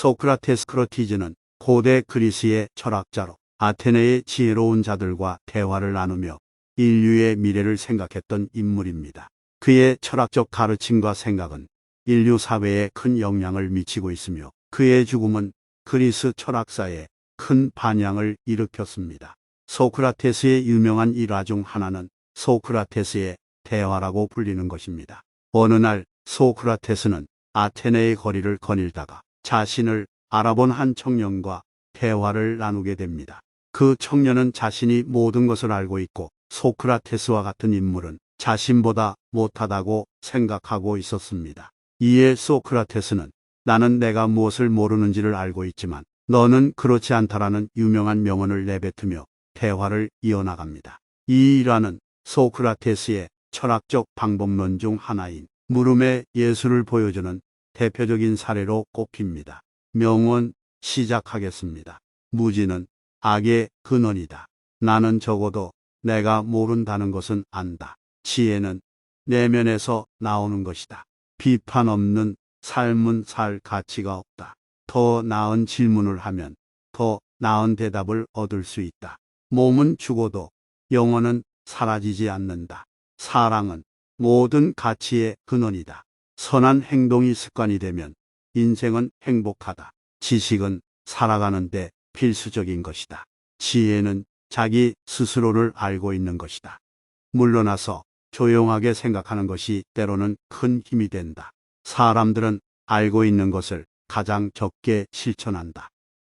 소크라테스 크로티즈는 고대 그리스의 철학자로 아테네의 지혜로운 자들과 대화를 나누며 인류의 미래를 생각했던 인물입니다. 그의 철학적 가르침과 생각은 인류 사회에 큰 영향을 미치고 있으며 그의 죽음은 그리스 철학사에 큰 반향을 일으켰습니다. 소크라테스의 유명한 일화 중 하나는 소크라테스의 대화라고 불리는 것입니다. 어느 날 소크라테스는 아테네의 거리를 거닐다가 자신을 알아본 한 청년과 대화를 나누게 됩니다. 그 청년은 자신이 모든 것을 알고 있고 소크라테스와 같은 인물은 자신보다 못하다고 생각하고 있었습니다. 이에 소크라테스는 나는 내가 무엇을 모르는지를 알고 있지만 너는 그렇지 않다라는 유명한 명언을 내뱉으며 대화를 이어나갑니다. 이 일화는 소크라테스의 철학적 방법론 중 하나인 물음의 예술을 보여주는 대표적인 사례로 꼽힙니다. 명언 시작하겠습니다. 무지는 악의 근원이다. 나는 적어도 내가 모른다는 것은 안다. 지혜는 내면에서 나오는 것이다. 비판 없는 삶은 살 가치가 없다. 더 나은 질문을 하면 더 나은 대답을 얻을 수 있다. 몸은 죽어도 영혼은 사라지지 않는다. 사랑은 모든 가치의 근원이다. 선한 행동이 습관이 되면 인생은 행복하다. 지식은 살아가는데 필수적인 것이다. 지혜는 자기 스스로를 알고 있는 것이다. 물러나서 조용하게 생각하는 것이 때로는 큰 힘이 된다. 사람들은 알고 있는 것을 가장 적게 실천한다.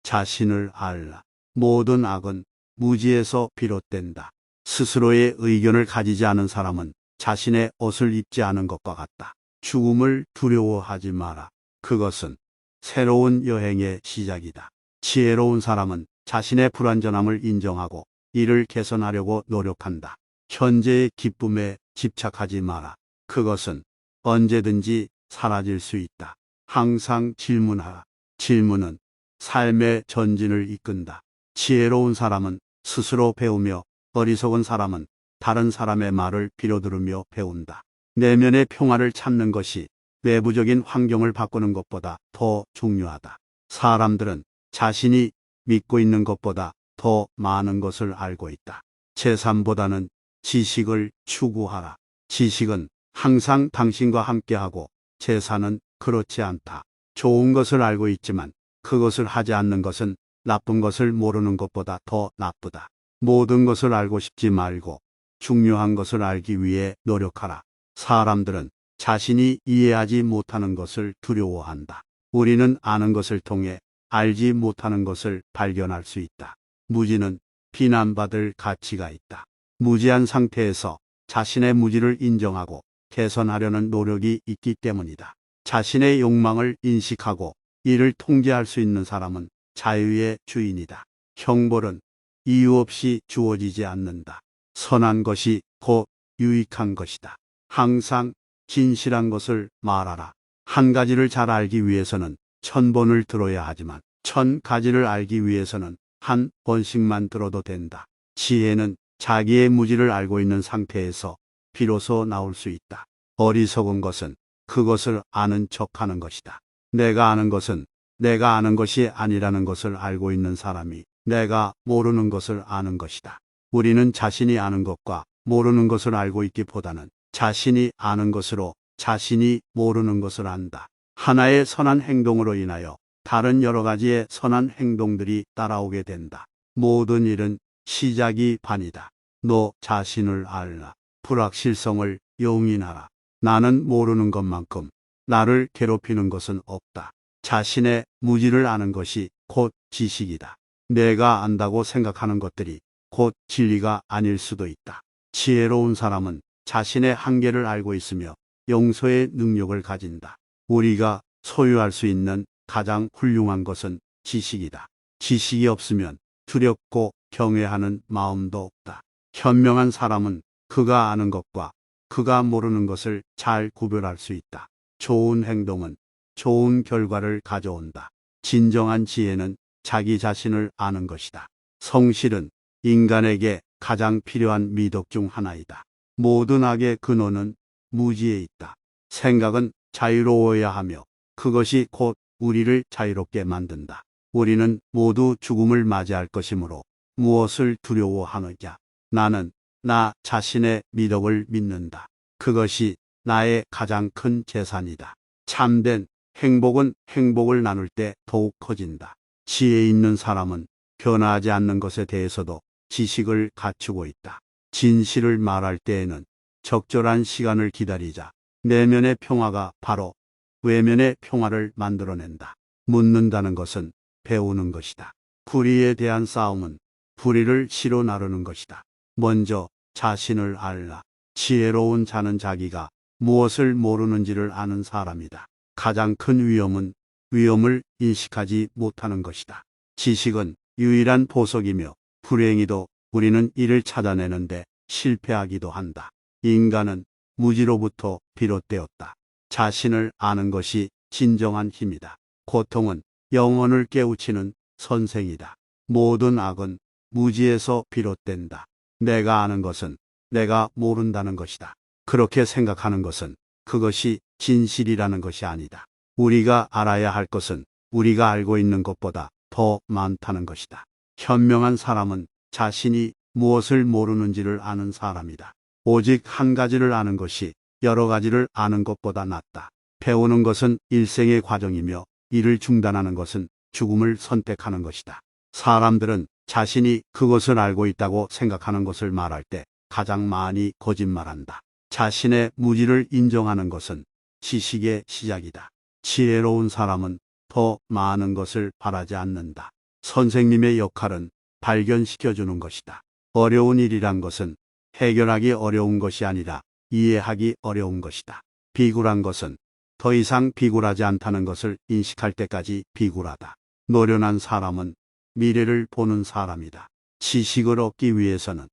자신을 알라. 모든 악은 무지에서 비롯된다. 스스로의 의견을 가지지 않은 사람은 자신의 옷을 입지 않은 것과 같다. 죽음을 두려워하지 마라. 그것은 새로운 여행의 시작이다. 지혜로운 사람은 자신의 불완전함을 인정하고 이를 개선하려고 노력한다. 현재의 기쁨에 집착하지 마라. 그것은 언제든지 사라질 수 있다. 항상 질문하라. 질문은 삶의 전진을 이끈다. 지혜로운 사람은 스스로 배우며 어리석은 사람은 다른 사람의 말을 빌어들으며 배운다. 내면의 평화를 찾는 것이 외부적인 환경을 바꾸는 것보다 더 중요하다. 사람들은 자신이 믿고 있는 것보다 더 많은 것을 알고 있다. 재산보다는 지식을 추구하라. 지식은 항상 당신과 함께하고 재산은 그렇지 않다. 좋은 것을 알고 있지만 그것을 하지 않는 것은 나쁜 것을 모르는 것보다 더 나쁘다. 모든 것을 알고 싶지 말고 중요한 것을 알기 위해 노력하라. 사람들은 자신이 이해하지 못하는 것을 두려워한다. 우리는 아는 것을 통해 알지 못하는 것을 발견할 수 있다. 무지는 비난받을 가치가 있다. 무지한 상태에서 자신의 무지를 인정하고 개선하려는 노력이 있기 때문이다. 자신의 욕망을 인식하고 이를 통제할 수 있는 사람은 자유의 주인이다. 형벌은 이유 없이 주어지지 않는다. 선한 것이 곧 유익한 것이다. 항상 진실한 것을 말하라. 한 가지를 잘 알기 위해서는 1000번을 들어야 하지만 1000가지를 알기 위해서는 한 번씩만 들어도 된다. 지혜는 자기의 무지를 알고 있는 상태에서 비로소 나올 수 있다. 어리석은 것은 그것을 아는 척하는 것이다. 내가 아는 것은 내가 아는 것이 아니라는 것을 알고 있는 사람이 내가 모르는 것을 아는 것이다. 우리는 자신이 아는 것과 모르는 것을 알고 있기보다는 자신이 아는 것으로 자신이 모르는 것을 안다. 하나의 선한 행동으로 인하여 다른 여러 가지의 선한 행동들이 따라오게 된다. 모든 일은 시작이 반이다. 너 자신을 알라. 불확실성을 용인하라. 나는 모르는 것만큼 나를 괴롭히는 것은 없다. 자신의 무지를 아는 것이 곧 지식이다. 내가 안다고 생각하는 것들이 곧 진리가 아닐 수도 있다. 지혜로운 사람은 자신의 한계를 알고 있으며 용서의 능력을 가진다. 우리가 소유할 수 있는 가장 훌륭한 것은 지식이다. 지식이 없으면 두렵고 경외하는 마음도 없다. 현명한 사람은 그가 아는 것과 그가 모르는 것을 잘 구별할 수 있다. 좋은 행동은 좋은 결과를 가져온다. 진정한 지혜는 자기 자신을 아는 것이다. 성실은 인간에게 가장 필요한 미덕 중 하나이다. 모든 악의 근원은 무지에 있다. 생각은 자유로워야 하며 그것이 곧 우리를 자유롭게 만든다. 우리는 모두 죽음을 맞이할 것이므로 무엇을 두려워하느냐? 나는 나 자신의 미덕을 믿는다. 그것이 나의 가장 큰 재산이다. 참된 행복은 행복을 나눌 때 더욱 커진다. 지혜 있는 사람은 변화하지 않는 것에 대해서도 지식을 갖추고 있다. 진실을 말할 때에는 적절한 시간을 기다리자. 내면의 평화가 바로 외면의 평화를 만들어낸다. 묻는다는 것은 배우는 것이다. 불의에 대한 싸움은 불의를 씨로 나르는 것이다. 먼저 자신을 알라. 지혜로운 자는 자기가 무엇을 모르는지를 아는 사람이다. 가장 큰 위험은 위험을 인식하지 못하는 것이다. 지식은 유일한 보석이며 불행히도 우리는 이를 찾아내는데 실패하기도 한다. 인간은 무지로부터 비롯되었다. 자신을 아는 것이 진정한 힘이다. 고통은 영혼을 깨우치는 선생이다. 모든 악은 무지에서 비롯된다. 내가 아는 것은 내가 모른다는 것이다. 그렇게 생각하는 것은 그것이 진실이라는 것이 아니다. 우리가 알아야 할 것은 우리가 알고 있는 것보다 더 많다는 것이다. 현명한 사람은 자신이 무엇을 모르는지를 아는 사람이다. 오직 한 가지를 아는 것이 여러 가지를 아는 것보다 낫다. 배우는 것은 일생의 과정이며 이를 중단하는 것은 죽음을 선택하는 것이다. 사람들은 자신이 그것을 알고 있다고 생각하는 것을 말할 때 가장 많이 거짓말한다. 자신의 무지를 인정하는 것은 지식의 시작이다. 지혜로운 사람은 더 많은 것을 바라지 않는다. 선생님의 역할은 발견시켜주는 것이다. 어려운 일이란 것은 해결하기 어려운 것이 아니라 이해하기 어려운 것이다. 비굴한 것은 더 이상 비굴하지 않다는 것을 인식할 때까지 비굴하다. 노련한 사람은 미래를 보는 사람이다. 지식을 얻기 위해서는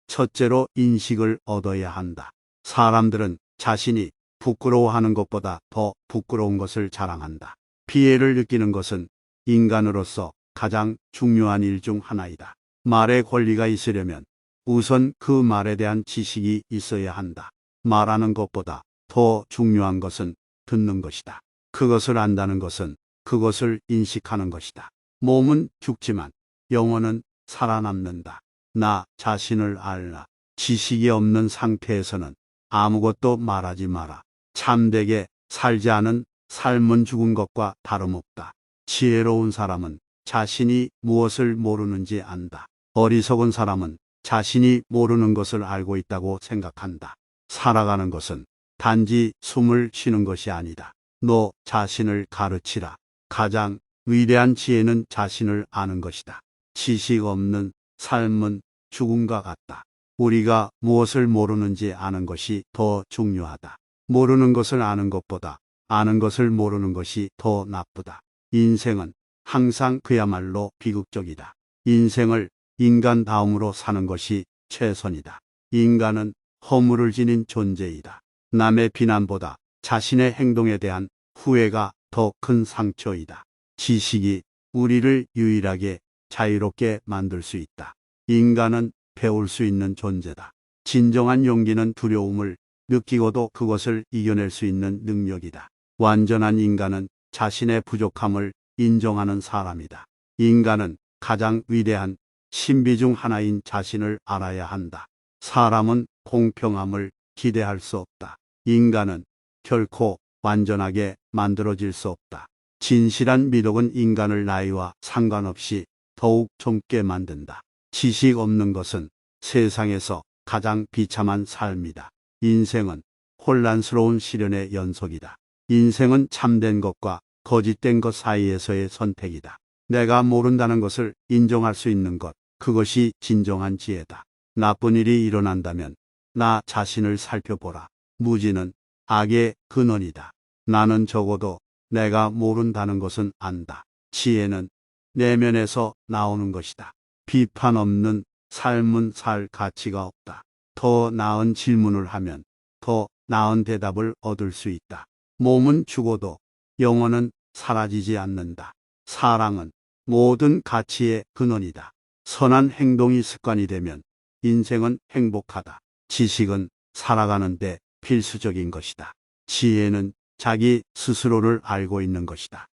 첫째로 인식을 얻어야 한다. 사람들은 자신이 부끄러워하는 것보다 더 부끄러운 것을 자랑한다. 피해를 느끼는 것은 인간으로서 가장 중요한 일 중 하나이다. 말의 권리가 있으려면 우선 그 말에 대한 지식이 있어야 한다. 말하는 것보다 더 중요한 것은 듣는 것이다. 그것을 안다는 것은 그것을 인식하는 것이다. 몸은 죽지만 영혼은 살아남는다. 나 자신을 알라. 지식이 없는 상태에서는 아무것도 말하지 마라. 참되게 살지 않은 삶은 죽은 것과 다름없다. 지혜로운 사람은 자신이 무엇을 모르는지 안다. 어리석은 사람은 자신이 모르는 것을 알고 있다고 생각한다. 살아가는 것은 단지 숨을 쉬는 것이 아니다. 너 자신을 가르치라. 가장 위대한 지혜는 자신을 아는 것이다. 지식 없는 삶은 죽음과 같다. 우리가 무엇을 모르는지 아는 것이 더 중요하다. 모르는 것을 아는 것보다 아는 것을 모르는 것이 더 나쁘다. 인생은 항상 그야말로 비극적이다. 인생을 인간다움으로 사는 것이 최선이다. 인간은 허물을 지닌 존재이다. 남의 비난보다 자신의 행동에 대한 후회가 더 큰 상처이다. 지식이 우리를 유일하게 자유롭게 만들 수 있다. 인간은 배울 수 있는 존재다. 진정한 용기는 두려움을 느끼고도 그것을 이겨낼 수 있는 능력이다. 완전한 인간은 자신의 부족함을 인정하는 사람이다. 인간은 가장 위대한 신비 중 하나인 자신을 알아야 한다. 사람은 공평함을 기대할 수 없다. 인간은 결코 완전하게 만들어질 수 없다. 진실한 미덕은 인간을 나이와 상관없이 더욱 젊게 만든다. 지식 없는 것은 세상에서 가장 비참한 삶이다. 인생은 혼란스러운 시련의 연속이다. 인생은 참된 것과 거짓된 것 사이에서의 선택이다. 내가 모른다는 것을 인정할 수 있는 것, 그것이 진정한 지혜다. 나쁜 일이 일어난다면 나 자신을 살펴보라. 무지는 악의 근원이다. 나는 적어도 내가 모른다는 것은 안다. 지혜는 내면에서 나오는 것이다. 비판 없는 삶은 살 가치가 없다. 더 나은 질문을 하면 더 나은 대답을 얻을 수 있다. 몸은 죽어도 영혼은 사라지지 않는다. 사랑은 모든 가치의 근원이다. 선한 행동이 습관이 되면 인생은 행복하다. 지식은 살아가는데 필수적인 것이다. 지혜는 자기 스스로를 알고 있는 것이다.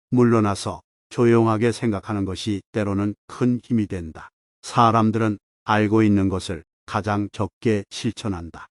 물러나서 조용하게 생각하는 것이 때로는 큰 힘이 된다. 사람들은 알고 있는 것을 가장 적게 실천한다.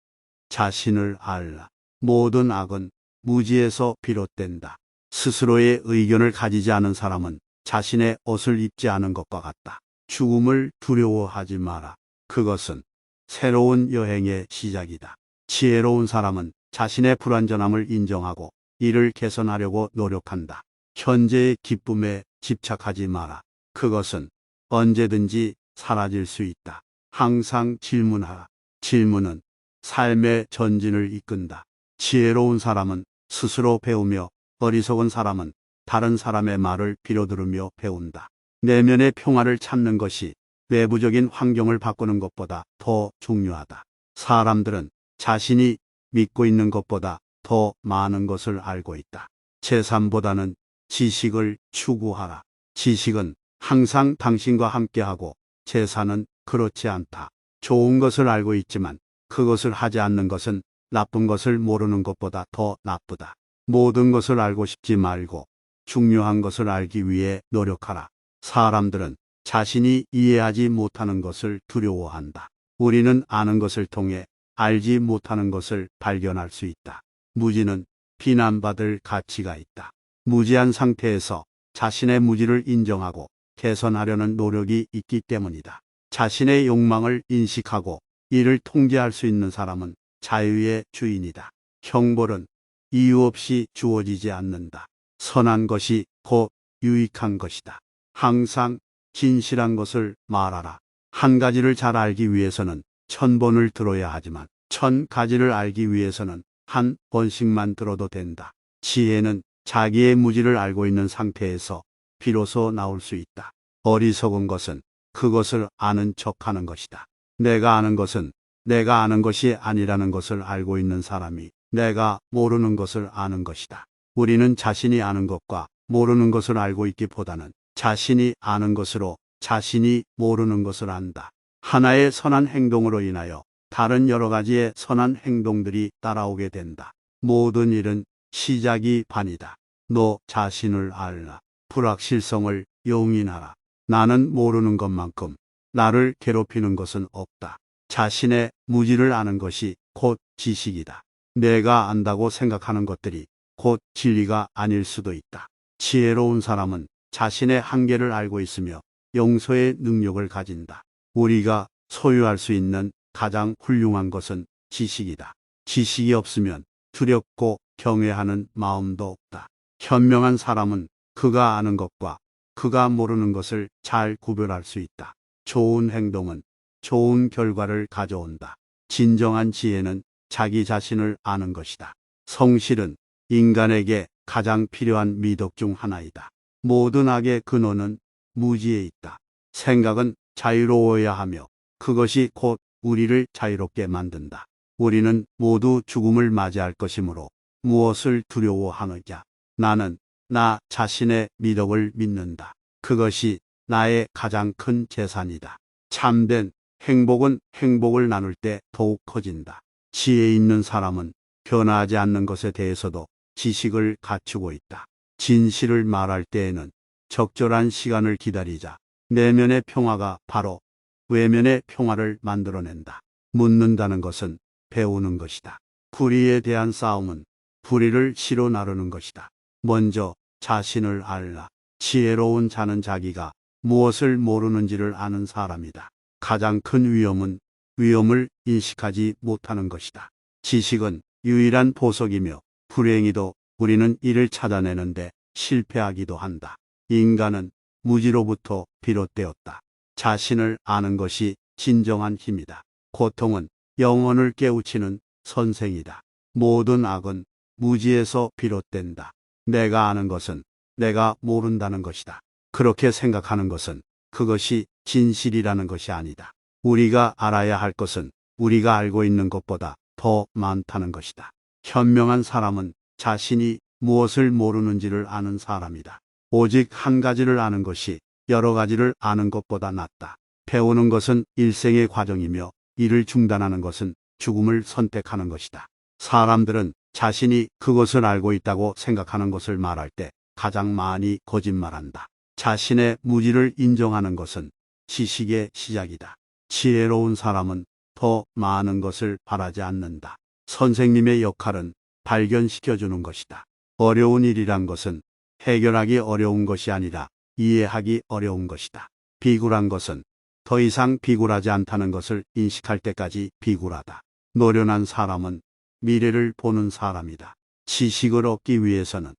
자신을 알라. 모든 악은 무지에서 비롯된다. 스스로의 의견을 가지지 않은 사람은 자신의 옷을 입지 않은 것과 같다. 죽음을 두려워하지 마라. 그것은 새로운 여행의 시작이다. 지혜로운 사람은 자신의 불완전함을 인정하고 이를 개선하려고 노력한다. 현재의 기쁨에 집착하지 마라. 그것은 언제든지 사라질 수 있다. 항상 질문하라. 질문은 삶의 전진을 이끈다. 지혜로운 사람은 스스로 배우며 어리석은 사람은 다른 사람의 말을 빌어들으며 배운다. 내면의 평화를 찾는 것이 외부적인 환경을 바꾸는 것보다 더 중요하다. 사람들은 자신이 믿고 있는 것보다 더 많은 것을 알고 있다. 재산보다는 지식을 추구하라. 지식은 항상 당신과 함께하고 재산은 그렇지 않다. 좋은 것을 알고 있지만 그것을 하지 않는 것은 나쁜 것을 모르는 것보다 더 나쁘다. 모든 것을 알고 싶지 말고 중요한 것을 알기 위해 노력하라. 사람들은 자신이 이해하지 못하는 것을 두려워한다. 우리는 아는 것을 통해 알지 못하는 것을 발견할 수 있다. 무지는 비난받을 가치가 있다. 무지한 상태에서 자신의 무지를 인정하고 개선하려는 노력이 있기 때문이다. 자신의 욕망을 인식하고 이를 통제할 수 있는 사람은 자유의 주인이다. 형벌은 이유 없이 주어지지 않는다. 선한 것이 곧 유익한 것이다. 항상 진실한 것을 말하라. 한 가지를 잘 알기 위해서는 1000번을 들어야 하지만 1000가지를 알기 위해서는 한 번씩만 들어도 된다. 지혜는 자기의 무지를 알고 있는 상태에서 비로소 나올 수 있다. 어리석은 것은 그것을 아는 척하는 것이다. 내가 아는 것은 내가 아는 것이 아니라는 것을 알고 있는 사람이 내가 모르는 것을 아는 것이다. 우리는 자신이 아는 것과 모르는 것을 알고 있기보다는 자신이 아는 것으로 자신이 모르는 것을 안다. 하나의 선한 행동으로 인하여 다른 여러 가지의 선한 행동들이 따라오게 된다. 모든 일은 시작이 반이다. 너 자신을 알라. 불확실성을 용인하라. 나는 모르는 것만큼 나를 괴롭히는 것은 없다. 자신의 무지를 아는 것이 곧 지식이다. 내가 안다고 생각하는 것들이 곧 진리가 아닐 수도 있다. 지혜로운 사람은 자신의 한계를 알고 있으며 용서의 능력을 가진다. 우리가 소유할 수 있는 가장 훌륭한 것은 지식이다. 지식이 없으면 두렵고 경외하는 마음도 없다. 현명한 사람은 그가 아는 것과 그가 모르는 것을 잘 구별할 수 있다. 좋은 행동은 좋은 결과를 가져온다. 진정한 지혜는 자기 자신을 아는 것이다. 성실은 인간에게 가장 필요한 미덕 중 하나이다. 모든 악의 근원은 무지에 있다. 생각은 자유로워야 하며 그것이 곧 우리를 자유롭게 만든다. 우리는 모두 죽음을 맞이할 것이므로 무엇을 두려워하느냐. 나는 나 자신의 미덕을 믿는다. 그것이 나의 가장 큰 재산이다. 참된 행복은 행복을 나눌 때 더욱 커진다. 지혜 있는 사람은 변하지 않는 것에 대해서도 지식을 갖추고 있다. 진실을 말할 때에는 적절한 시간을 기다리자. 내면의 평화가 바로 외면의 평화를 만들어낸다. 묻는다는 것은 배우는 것이다. 불의에 대한 싸움은 불의를 씨로 나르는 것이다. 먼저 자신을 알라. 지혜로운 자는 자기가 무엇을 모르는지를 아는 사람이다. 가장 큰 위험은 위험을 인식하지 못하는 것이다. 지식은 유일한 보석이며 불행히도 우리는 이를 찾아내는데 실패하기도 한다. 인간은 무지로부터 비롯되었다. 자신을 아는 것이 진정한 힘이다. 고통은 영혼을 깨우치는 선생이다. 모든 악은 무지에서 비롯된다. 내가 아는 것은 내가 모른다는 것이다. 그렇게 생각하는 것은 그것이 진실이라는 것이 아니다. 우리가 알아야 할 것은 우리가 알고 있는 것보다 더 많다는 것이다. 현명한 사람은 자신이 무엇을 모르는지를 아는 사람이다. 오직 한 가지를 아는 것이 여러 가지를 아는 것보다 낫다. 배우는 것은 일생의 과정이며 이를 중단하는 것은 죽음을 선택하는 것이다. 사람들은 자신이 그것을 알고 있다고 생각하는 것을 말할 때 가장 많이 거짓말한다. 자신의 무지를 인정하는 것은 지식의 시작이다. 지혜로운 사람은 더 많은 것을 바라지 않는다. 선생님의 역할은 발견시켜주는 것이다. 어려운 일이란 것은 해결하기 어려운 것이 아니라 이해하기 어려운 것이다. 비굴한 것은 더 이상 비굴하지 않다는 것을 인식할 때까지 비굴하다. 노련한 사람은 미래를 보는 사람이다. 지식을 얻기 위해서는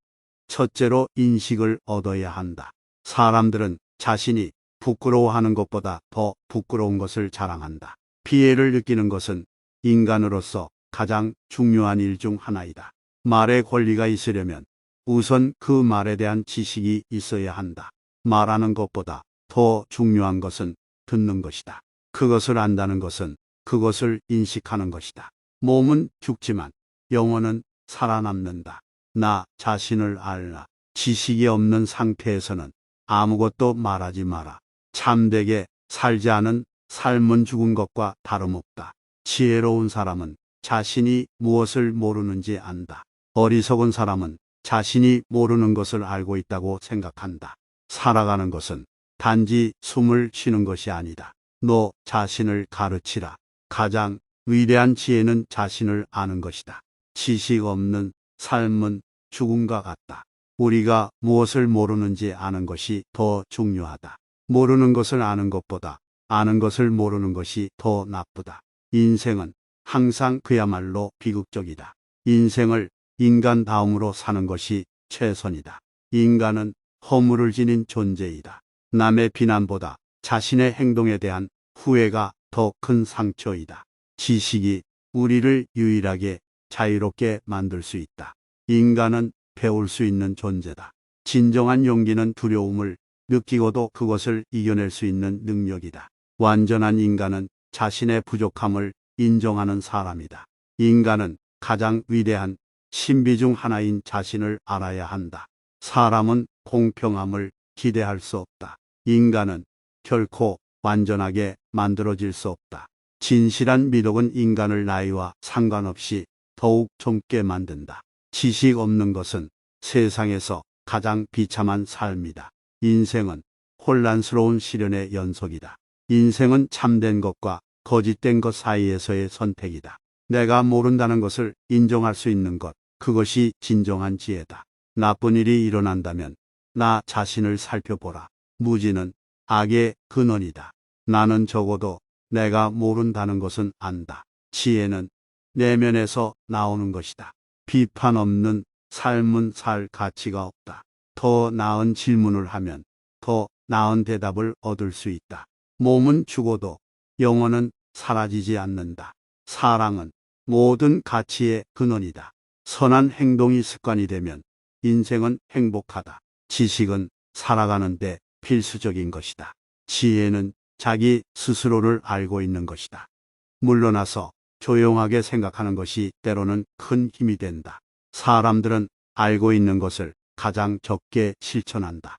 첫째로 인식을 얻어야 한다. 사람들은 자신이 부끄러워하는 것보다 더 부끄러운 것을 자랑한다. 피해를 느끼는 것은 인간으로서 가장 중요한 일 중 하나이다. 말의 권리가 있으려면 우선 그 말에 대한 지식이 있어야 한다. 말하는 것보다 더 중요한 것은 듣는 것이다. 그것을 안다는 것은 그것을 인식하는 것이다. 몸은 죽지만 영혼은 살아남는다. 나 자신을 알라. 지식이 없는 상태에서는 아무것도 말하지 마라. 참되게 살지 않은 삶은 죽은 것과 다름없다. 지혜로운 사람은 자신이 무엇을 모르는지 안다. 어리석은 사람은 자신이 모르는 것을 알고 있다고 생각한다. 살아가는 것은 단지 숨을 쉬는 것이 아니다. 너 자신을 가르치라. 가장 위대한 지혜는 자신을 아는 것이다. 지식 없는 삶은 죽음과 같다. 우리가 무엇을 모르는지 아는 것이 더 중요하다. 모르는 것을 아는 것보다 아는 것을 모르는 것이 더 나쁘다. 인생은 항상 그야말로 비극적이다. 인생을 인간다움으로 사는 것이 최선이다. 인간은 허물을 지닌 존재이다. 남의 비난보다 자신의 행동에 대한 후회가 더 큰 상처이다. 지식이 우리를 유일하게 자유롭게 만들 수 있다. 인간은 배울 수 있는 존재다. 진정한 용기는 두려움을 느끼고도 그것을 이겨낼 수 있는 능력이다. 완전한 인간은 자신의 부족함을 인정하는 사람이다. 인간은 가장 위대한 신비 중 하나인 자신을 알아야 한다. 사람은 공평함을 기대할 수 없다. 인간은 결코 완전하게 만들어질 수 없다. 진실한 미덕은 인간을 나이와 상관없이 더욱 젊게 만든다. 지식 없는 것은 세상에서 가장 비참한 삶이다. 인생은 혼란스러운 시련의 연속이다. 인생은 참된 것과 거짓된 것 사이에서의 선택이다. 내가 모른다는 것을 인정할 수 있는 것, 그것이 진정한 지혜다. 나쁜 일이 일어난다면 나 자신을 살펴보라. 무지는 악의 근원이다. 나는 적어도 내가 모른다는 것은 안다. 지혜는 내면에서 나오는 것이다. 비판 없는 삶은 살 가치가 없다. 더 나은 질문을 하면 더 나은 대답을 얻을 수 있다. 몸은 죽어도 영혼은 사라지지 않는다. 사랑은 모든 가치의 근원이다. 선한 행동이 습관이 되면 인생은 행복하다. 지식은 살아가는데 필수적인 것이다. 지혜는 자기 스스로를 알고 있는 것이다. 물러나서 조용하게 생각하는 것이 때로는 큰 힘이 된다. 사람들은 알고 있는 것을 가장 적게 실천한다.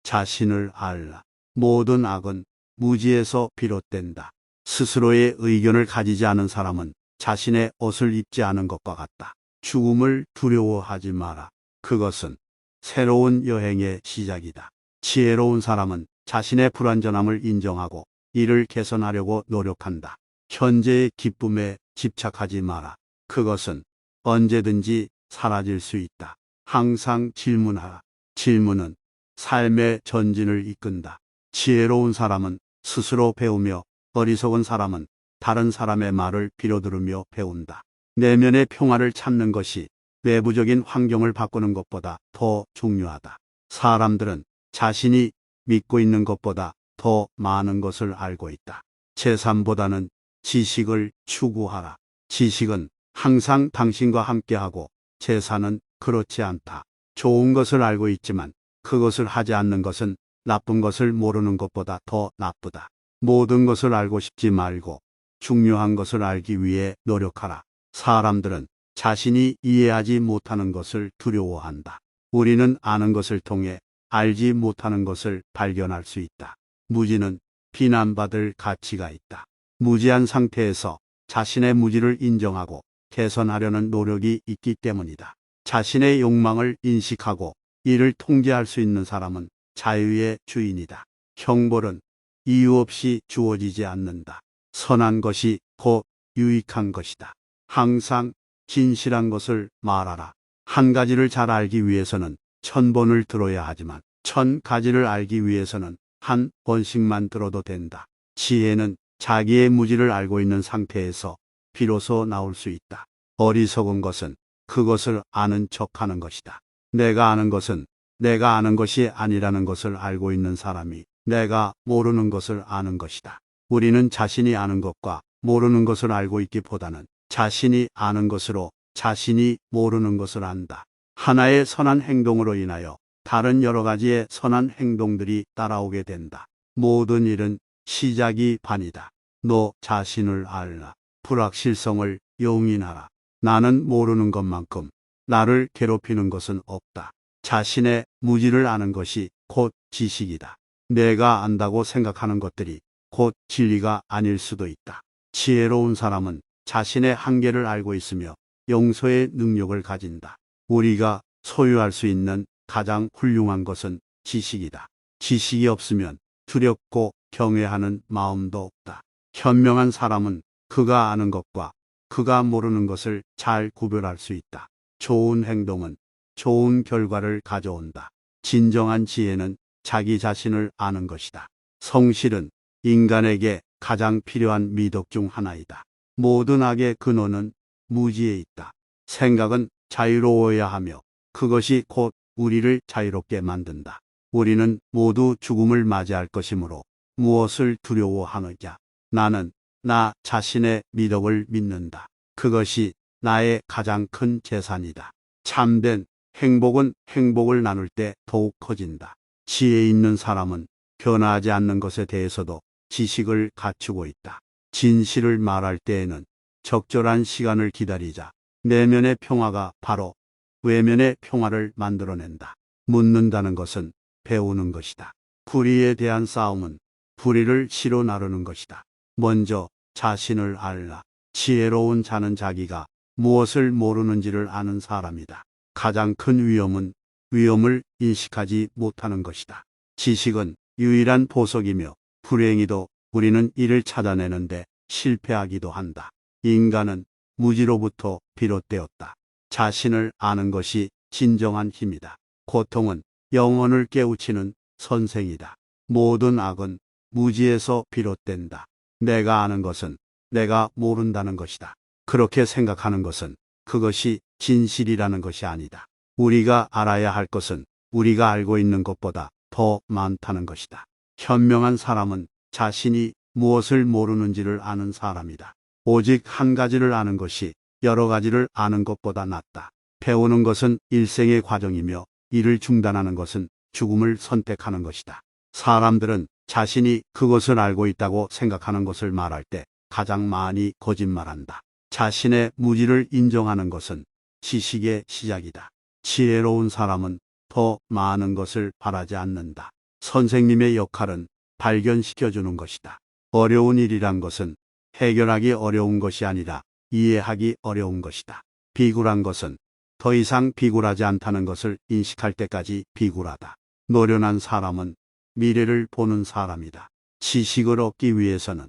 자신을 알라. 모든 악은 무지에서 비롯된다. 스스로의 의견을 가지지 않은 사람은 자신의 옷을 입지 않은 것과 같다. 죽음을 두려워하지 마라. 그것은 새로운 여행의 시작이다. 지혜로운 사람은 자신의 불완전함을 인정하고 이를 개선하려고 노력한다. 현재의 기쁨에 집착하지 마라. 그것은 언제든지 사라질 수 있다. 항상 질문하라. 질문은 삶의 전진을 이끈다. 지혜로운 사람은 스스로 배우며 어리석은 사람은 다른 사람의 말을 빌어들으며 배운다. 내면의 평화를 찾는 것이 외부적인 환경을 바꾸는 것보다 더 중요하다. 사람들은 자신이 믿고 있는 것보다 더 많은 것을 알고 있다. 재산보다는 지식을 추구하라. 지식은 항상 당신과 함께하고 재산은 그렇지 않다. 좋은 것을 알고 있지만 그것을 하지 않는 것은 나쁜 것을 모르는 것보다 더 나쁘다. 모든 것을 알고 싶지 말고 중요한 것을 알기 위해 노력하라. 사람들은 자신이 이해하지 못하는 것을 두려워한다. 우리는 아는 것을 통해 알지 못하는 것을 발견할 수 있다. 무지는 비난받을 가치가 있다. 무지한 상태에서 자신의 무지를 인정하고 개선하려는 노력이 있기 때문이다. 자신의 욕망을 인식하고 이를 통제할 수 있는 사람은 자유의 주인이다. 형벌은 이유 없이 주어지지 않는다. 선한 것이 곧 유익한 것이다. 항상 진실한 것을 말하라. 한 가지를 잘 알기 위해서는 1000번을 들어야 하지만 1000가지를 알기 위해서는 한 번씩만 들어도 된다. 지혜는 자기의 무지를 알고 있는 상태에서 비로소 나올 수 있다. 어리석은 것은 그것을 아는 척하는 것이다. 내가 아는 것은 내가 아는 것이 아니라는 것을 알고 있는 사람이 내가 모르는 것을 아는 것이다. 우리는 자신이 아는 것과 모르는 것을 알고 있기보다는 자신이 아는 것으로 자신이 모르는 것을 안다. 하나의 선한 행동으로 인하여 다른 여러 가지의 선한 행동들이 따라오게 된다. 모든 일은 시작이 반이다. 너 자신을 알라. 불확실성을 용인하라. 나는 모르는 것만큼 나를 괴롭히는 것은 없다. 자신의 무지를 아는 것이 곧 지식이다. 내가 안다고 생각하는 것들이 곧 진리가 아닐 수도 있다. 지혜로운 사람은 자신의 한계를 알고 있으며 용서의 능력을 가진다. 우리가 소유할 수 있는 가장 훌륭한 것은 지식이다. 지식이 없으면 두렵고 경외하는 마음도 없다. 현명한 사람은 그가 아는 것과 그가 모르는 것을 잘 구별할 수 있다. 좋은 행동은 좋은 결과를 가져온다. 진정한 지혜는 자기 자신을 아는 것이다. 성실은 인간에게 가장 필요한 미덕 중 하나이다. 모든 악의 근원은 무지에 있다. 생각은 자유로워야 하며 그것이 곧 우리를 자유롭게 만든다. 우리는 모두 죽음을 맞이할 것이므로 무엇을 두려워하느냐. 나는 나 자신의 미덕을 믿는다. 그것이 나의 가장 큰 재산이다. 참된 행복은 행복을 나눌 때 더욱 커진다. 지혜 있는 사람은 변하지 않는 것에 대해서도 지식을 갖추고 있다. 진실을 말할 때에는 적절한 시간을 기다리자. 내면의 평화가 바로 외면의 평화를 만들어낸다. 묻는다는 것은 배우는 것이다. 불의에 대한 싸움은 불의를 씨로 나르는 것이다. 먼저 자신을 알라. 지혜로운 자는 자기가 무엇을 모르는지를 아는 사람이다. 가장 큰 위험은 위험을 인식하지 못하는 것이다. 지식은 유일한 보석이며 불행히도 우리는 이를 찾아내는데 실패하기도 한다. 인간은 무지로부터 비롯되었다. 자신을 아는 것이 진정한 힘이다. 고통은 영혼을 깨우치는 선생이다. 모든 악은 무지에서 비롯된다. 내가 아는 것은 내가 모른다는 것이다. 그렇게 생각하는 것은 그것이 진실이라는 것이 아니다. 우리가 알아야 할 것은 우리가 알고 있는 것보다 더 많다는 것이다. 현명한 사람은 자신이 무엇을 모르는지를 아는 사람이다. 오직 한 가지를 아는 것이 여러 가지를 아는 것보다 낫다. 배우는 것은 일생의 과정이며 이를 중단하는 것은 죽음을 선택하는 것이다. 사람들은 자신이 그것을 알고 있다고 생각하는 것을 말할 때 가장 많이 거짓말한다. 자신의 무지를 인정하는 것은 지식의 시작이다. 지혜로운 사람은 더 많은 것을 바라지 않는다. 선생님의 역할은 발견시켜주는 것이다. 어려운 일이란 것은 해결하기 어려운 것이 아니라 이해하기 어려운 것이다. 비굴한 것은 더 이상 비굴하지 않다는 것을 인식할 때까지 비굴하다. 노련한 사람은 미래를 보는 사람이다. 지식을 얻기 위해서는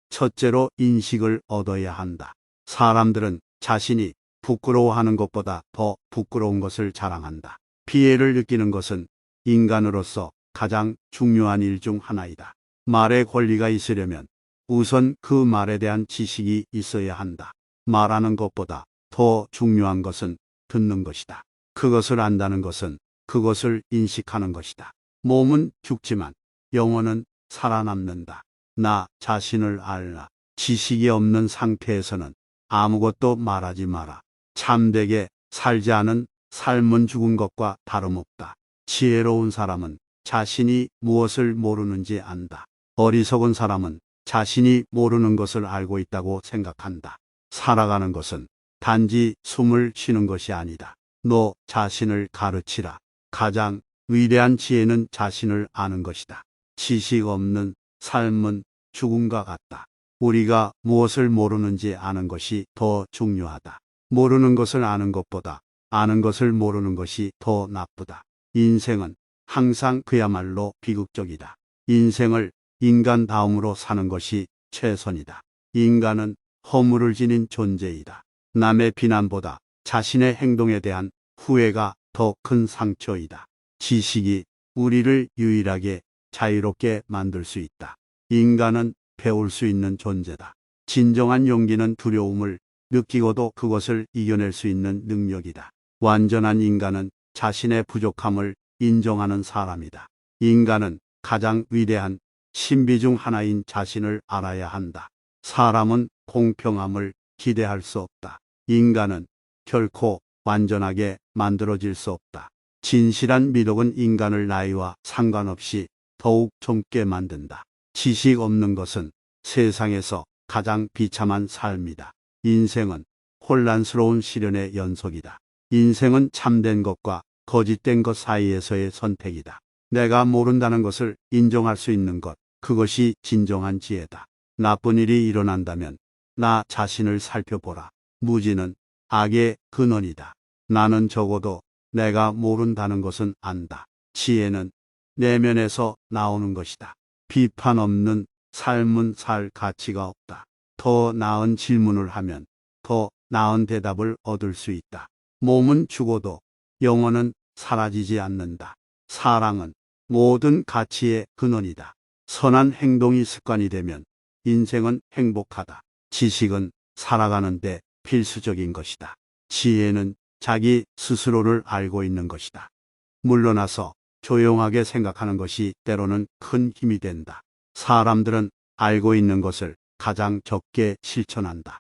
첫째로 인식을 얻어야 한다. 사람들은 자신이 부끄러워하는 것보다 더 부끄러운 것을 자랑한다. 피해를 느끼는 것은 인간으로서 가장 중요한 일 중 하나이다. 말의 권리가 있으려면 우선 그 말에 대한 지식이 있어야 한다. 말하는 것보다 더 중요한 것은 듣는 것이다. 그것을 안다는 것은 그것을 인식하는 것이다. 몸은 죽지만 영혼은 살아남는다. 나 자신을 알라. 지식이 없는 상태에서는 아무것도 말하지 마라. 참되게 살지 않은 삶은 죽은 것과 다름없다. 지혜로운 사람은 자신이 무엇을 모르는지 안다. 어리석은 사람은 자신이 모르는 것을 알고 있다고 생각한다. 살아가는 것은 단지 숨을 쉬는 것이 아니다. 너 자신을 가르치라. 가장 위대한 지혜는 자신을 아는 것이다. 지식 없는 삶은 죽음과 같다. 우리가 무엇을 모르는지 아는 것이 더 중요하다. 모르는 것을 아는 것보다 아는 것을 모르는 것이 더 나쁘다. 인생은 항상 그야말로 비극적이다. 인생을 인간다움으로 사는 것이 최선이다. 인간은 허물을 지닌 존재이다. 남의 비난보다 자신의 행동에 대한 후회가 더 큰 상처이다. 지식이 우리를 유일하게 자유롭게 만들 수 있다. 인간은 배울 수 있는 존재다. 진정한 용기는 두려움을 느끼고도 그것을 이겨낼 수 있는 능력이다. 완전한 인간은 자신의 부족함을 인정하는 사람이다. 인간은 가장 위대한 신비 중 하나인 자신을 알아야 한다. 사람은 공평함을 기대할 수 없다. 인간은 결코 완전하게 만들어질 수 없다. 진실한 미덕은 인간을 나이와 상관없이 더욱 젊게 만든다. 지식 없는 것은 세상에서 가장 비참한 삶이다. 인생은 혼란스러운 시련의 연속이다. 인생은 참된 것과 거짓된 것 사이에서의 선택이다. 내가 모른다는 것을 인정할 수 있는 것, 그것이 진정한 지혜다. 나쁜 일이 일어난다면 나 자신을 살펴보라. 무지는 악의 근원이다. 나는 적어도 내가 모른다는 것은 안다. 지혜는 내면에서 나오는 것이다. 비판 없는 삶은 살 가치가 없다. 더 나은 질문을 하면 더 나은 대답을 얻을 수 있다. 몸은 죽어도 영혼은 사라지지 않는다. 사랑은 모든 가치의 근원이다. 선한 행동이 습관이 되면 인생은 행복하다. 지식은 살아가는데 필수적인 것이다. 지혜는 자기 스스로를 알고 있는 것이다. 물러나서 조용하게 생각하는 것이 때로는 큰 힘이 된다. 사람들은 알고 있는 것을 가장 적게 실천한다.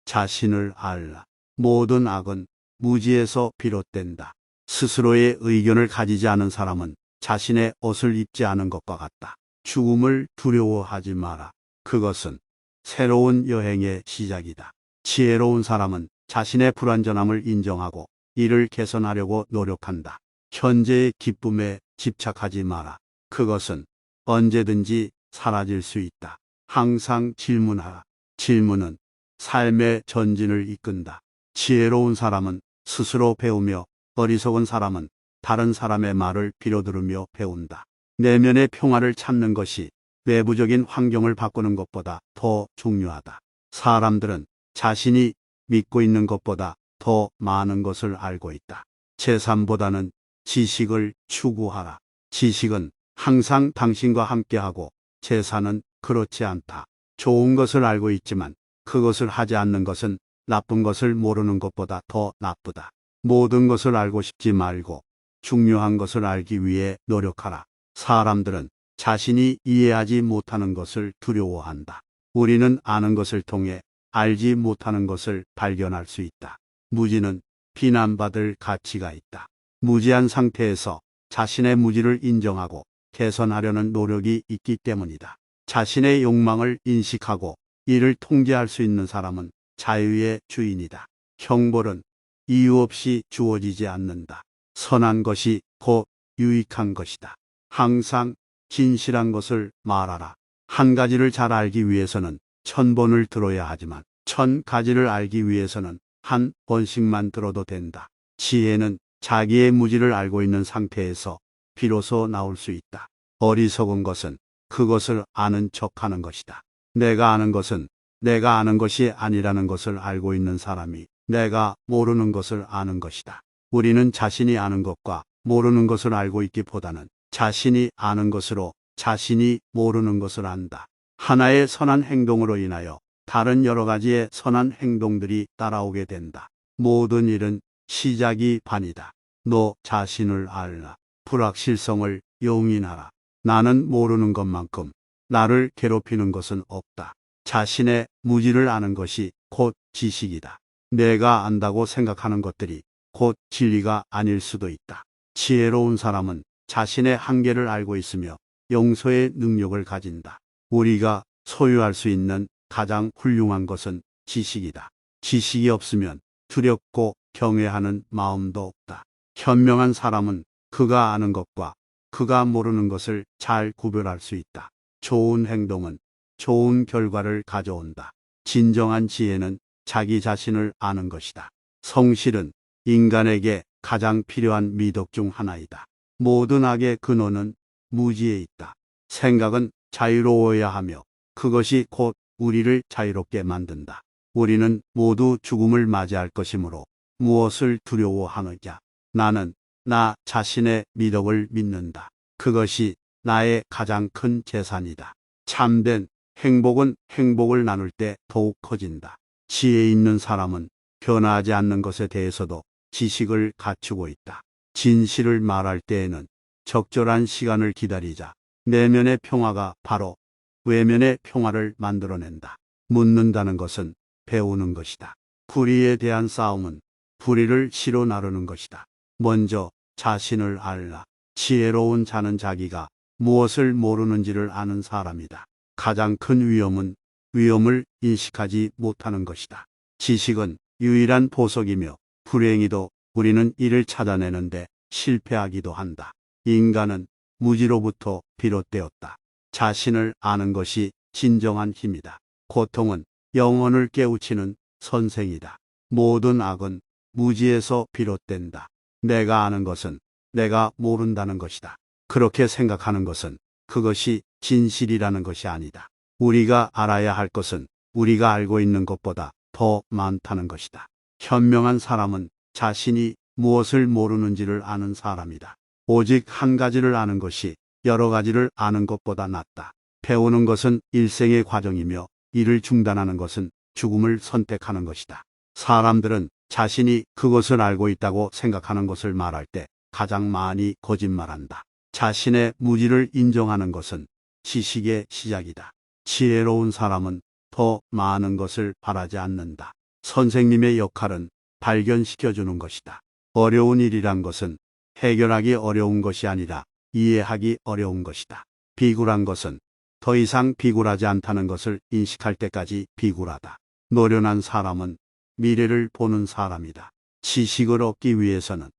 자신을 알라. 모든 악은 무지에서 비롯된다. 스스로의 의견을 가지지 않은 사람은 자신의 옷을 입지 않은 것과 같다. 죽음을 두려워하지 마라. 그것은 새로운 여행의 시작이다. 지혜로운 사람은 자신의 불완전함을 인정하고 이를 개선하려고 노력한다. 현재의 기쁨에 집착하지 마라. 그것은 언제든지 사라질 수 있다. 항상 질문하라. 질문은 삶의 전진을 이끈다. 지혜로운 사람은 스스로 배우며 어리석은 사람은 다른 사람의 말을 빌어들으며 배운다. 내면의 평화를 찾는 것이 외부적인 환경을 바꾸는 것보다 더 중요하다. 사람들은 자신이 믿고 있는 것보다 더 많은 것을 알고 있다. 재산보다는 지식을 추구하라. 지식은 항상 당신과 함께하고 재산은 그렇지 않다. 좋은 것을 알고 있지만 그것을 하지 않는 것은 나쁜 것을 모르는 것보다 더 나쁘다. 모든 것을 알고 싶지 말고 중요한 것을 알기 위해 노력하라. 사람들은 자신이 이해하지 못하는 것을 두려워한다. 우리는 아는 것을 통해 알지 못하는 것을 발견할 수 있다. 무지는 비난받을 가치가 있다. 무지한 상태에서 자신의 무지를 인정하고 개선하려는 노력이 있기 때문이다. 자신의 욕망을 인식하고 이를 통제할 수 있는 사람은 자유의 주인이다. 형벌은 이유 없이 주어지지 않는다. 선한 것이 곧 유익한 것이다. 항상 진실한 것을 말하라. 한 가지를 잘 알기 위해서는 1000번을 들어야 하지만 1000가지를 알기 위해서는 한 번씩만 들어도 된다. 지혜는 자기의 무지를 알고 있는 상태에서 비로소 나올 수 있다. 어리석은 것은 그것을 아는 척하는 것이다. 내가 아는 것은 내가 아는 것이 아니라는 것을 알고 있는 사람이 내가 모르는 것을 아는 것이다. 우리는 자신이 아는 것과 모르는 것을 알고 있기보다는 자신이 아는 것으로 자신이 모르는 것을 안다. 하나의 선한 행동으로 인하여 다른 여러 가지의 선한 행동들이 따라오게 된다. 모든 일은 시작이 반이다. 너 자신을 알라. 불확실성을 용인하라. 나는 모르는 것만큼 나를 괴롭히는 것은 없다. 자신의 무지를 아는 것이 곧 지식이다. 내가 안다고 생각하는 것들이 곧 진리가 아닐 수도 있다. 지혜로운 사람은 자신의 한계를 알고 있으며 용서의 능력을 가진다. 우리가 소유할 수 있는 가장 훌륭한 것은 지식이다. 지식이 없으면 두렵고 경외하는 마음도 없다. 현명한 사람은 그가 아는 것과 그가 모르는 것을 잘 구별할 수 있다. 좋은 행동은 좋은 결과를 가져온다. 진정한 지혜는 자기 자신을 아는 것이다. 성실은 인간에게 가장 필요한 미덕 중 하나이다. 모든 악의 근원은 무지에 있다. 생각은 자유로워야 하며 그것이 곧 우리를 자유롭게 만든다. 우리는 모두 죽음을 맞이할 것이므로 무엇을 두려워하느냐. 나는 나 자신의 미덕을 믿는다. 그것이 나의 가장 큰 재산이다. 참된 행복은 행복을 나눌 때 더욱 커진다. 지혜 있는 사람은 변하지 않는 것에 대해서도 지식을 갖추고 있다. 진실을 말할 때에는 적절한 시간을 기다리자. 내면의 평화가 바로 외면의 평화를 만들어낸다. 묻는다는 것은 배우는 것이다. 불의에 대한 싸움은 불의를 시로 나르는 것이다. 먼저 자신을 알라. 지혜로운 자는 자기가 무엇을 모르는지를 아는 사람이다. 가장 큰 위험은 위험을 인식하지 못하는 것이다. 지식은 유일한 보석이며 불행히도 우리는 이를 찾아내는데 실패하기도 한다. 인간은 무지로부터 비롯되었다. 자신을 아는 것이 진정한 힘이다. 고통은 영혼을 깨우치는 선생이다. 모든 악은 무지에서 비롯된다. 내가 아는 것은 내가 모른다는 것이다. 그렇게 생각하는 것은 그것이 진실이라는 것이 아니다. 우리가 알아야 할 것은 우리가 알고 있는 것보다 더 많다는 것이다. 현명한 사람은 자신이 무엇을 모르는지를 아는 사람이다. 오직 한 가지를 아는 것이 여러 가지를 아는 것보다 낫다. 배우는 것은 일생의 과정이며 이를 중단하는 것은 죽음을 선택하는 것이다. 사람들은 자신이 그것을 알고 있다고 생각하는 것을 말할 때 가장 많이 거짓말한다. 자신의 무지를 인정하는 것은 지식의 시작이다. 지혜로운 사람은 더 많은 것을 바라지 않는다. 선생님의 역할은 발견시켜주는 것이다. 어려운 일이란 것은 해결하기 어려운 것이 아니라 이해하기 어려운 것이다. 비굴한 것은 더 이상 비굴하지 않다는 것을 인식할 때까지 비굴하다. 노련한 사람은 미래를 보는 사람이다. 지식을 얻기 위해서는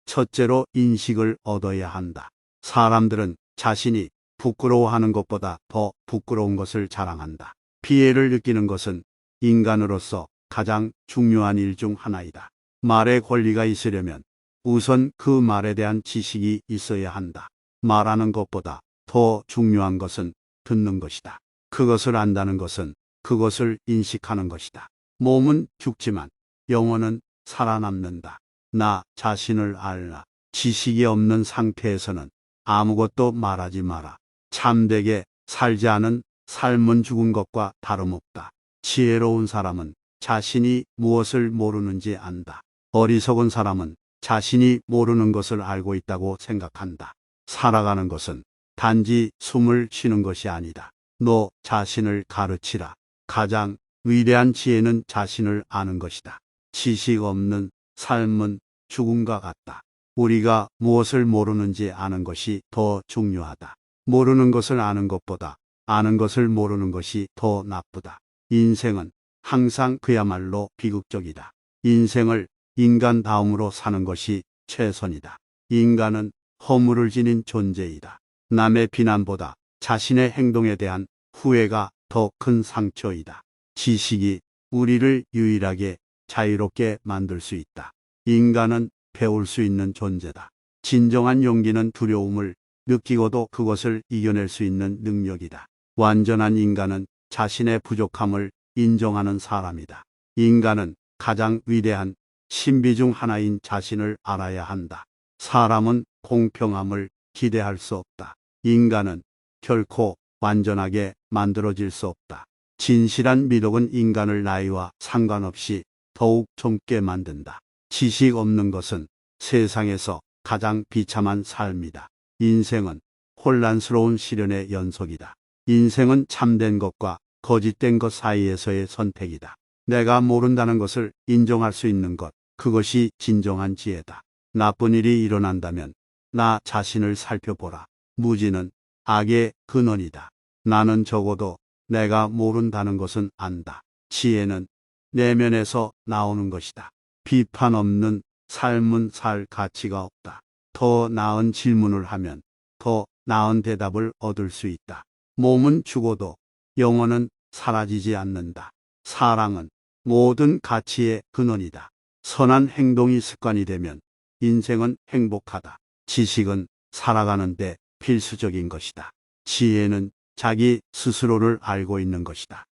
첫째로 인식을 얻어야 한다. 사람들은 자신이 부끄러워하는 것보다 더 부끄러운 것을 자랑한다. 피해를 느끼는 것은 인간으로서 가장 중요한 일 중 하나이다. 말의 권리가 있으려면 우선 그 말에 대한 지식이 있어야 한다. 말하는 것보다 더 중요한 것은 듣는 것이다. 그것을 안다는 것은 그것을 인식하는 것이다. 몸은 죽지만 영혼은 살아남는다. 나 자신을 알라. 지식이 없는 상태에서는 아무것도 말하지 마라. 참되게 살지 않은 삶은 죽은 것과 다름없다. 지혜로운 사람은 자신이 무엇을 모르는지 안다. 어리석은 사람은 자신이 모르는 것을 알고 있다고 생각한다. 살아가는 것은 단지 숨을 쉬는 것이 아니다. 너 자신을 가르치라. 가장 위대한 지혜는 자신을 아는 것이다. 지식 없는 삶은 죽음과 같다. 우리가 무엇을 모르는지 아는 것이 더 중요하다. 모르는 것을 아는 것보다 아는 것을 모르는 것이 더 나쁘다. 인생은 항상 그야말로 비극적이다. 인생을 인간다움으로 사는 것이 최선이다. 인간은 허물을 지닌 존재이다. 남의 비난보다 자신의 행동에 대한 후회가 더 큰 상처이다. 지식이 우리를 유일하게 자유롭게 만들 수 있다. 인간은 배울 수 있는 존재다. 진정한 용기는 두려움을 느끼고도 그것을 이겨낼 수 있는 능력이다. 완전한 인간은 자신의 부족함을 인정하는 사람이다. 인간은 가장 위대한 신비 중 하나인 자신을 알아야 한다. 사람은 공평함을 기대할 수 없다. 인간은 결코 완전하게 만들어질 수 없다. 진실한 미덕은 인간을 나이와 상관없이 더욱 젊게 만든다. 지식 없는 것은 세상에서 가장 비참한 삶이다. 인생은 혼란스러운 시련의 연속이다. 인생은 참된 것과 거짓된 것 사이에서의 선택이다. 내가 모른다는 것을 인정할 수 있는 것, 그것이 진정한 지혜다. 나쁜 일이 일어난다면 나 자신을 살펴보라. 무지는 악의 근원이다. 나는 적어도 내가 모른다는 것은 안다. 지혜는 내면에서 나오는 것이다. 비판 없는 삶은 살 가치가 없다. 더 나은 질문을 하면 더 나은 대답을 얻을 수 있다. 몸은 죽어도 영혼은 사라지지 않는다. 사랑은 모든 가치의 근원이다. 선한 행동이 습관이 되면 인생은 행복하다. 지식은 살아가는데 필수적인 것이다. 지혜는 자기 스스로를 알고 있는 것이다.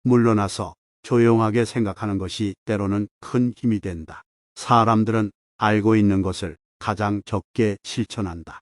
물러나서 조용하게 생각하는 것이 때로는 큰 힘이 된다. 사람들은 알고 있는 것을 가장 적게 실천한다.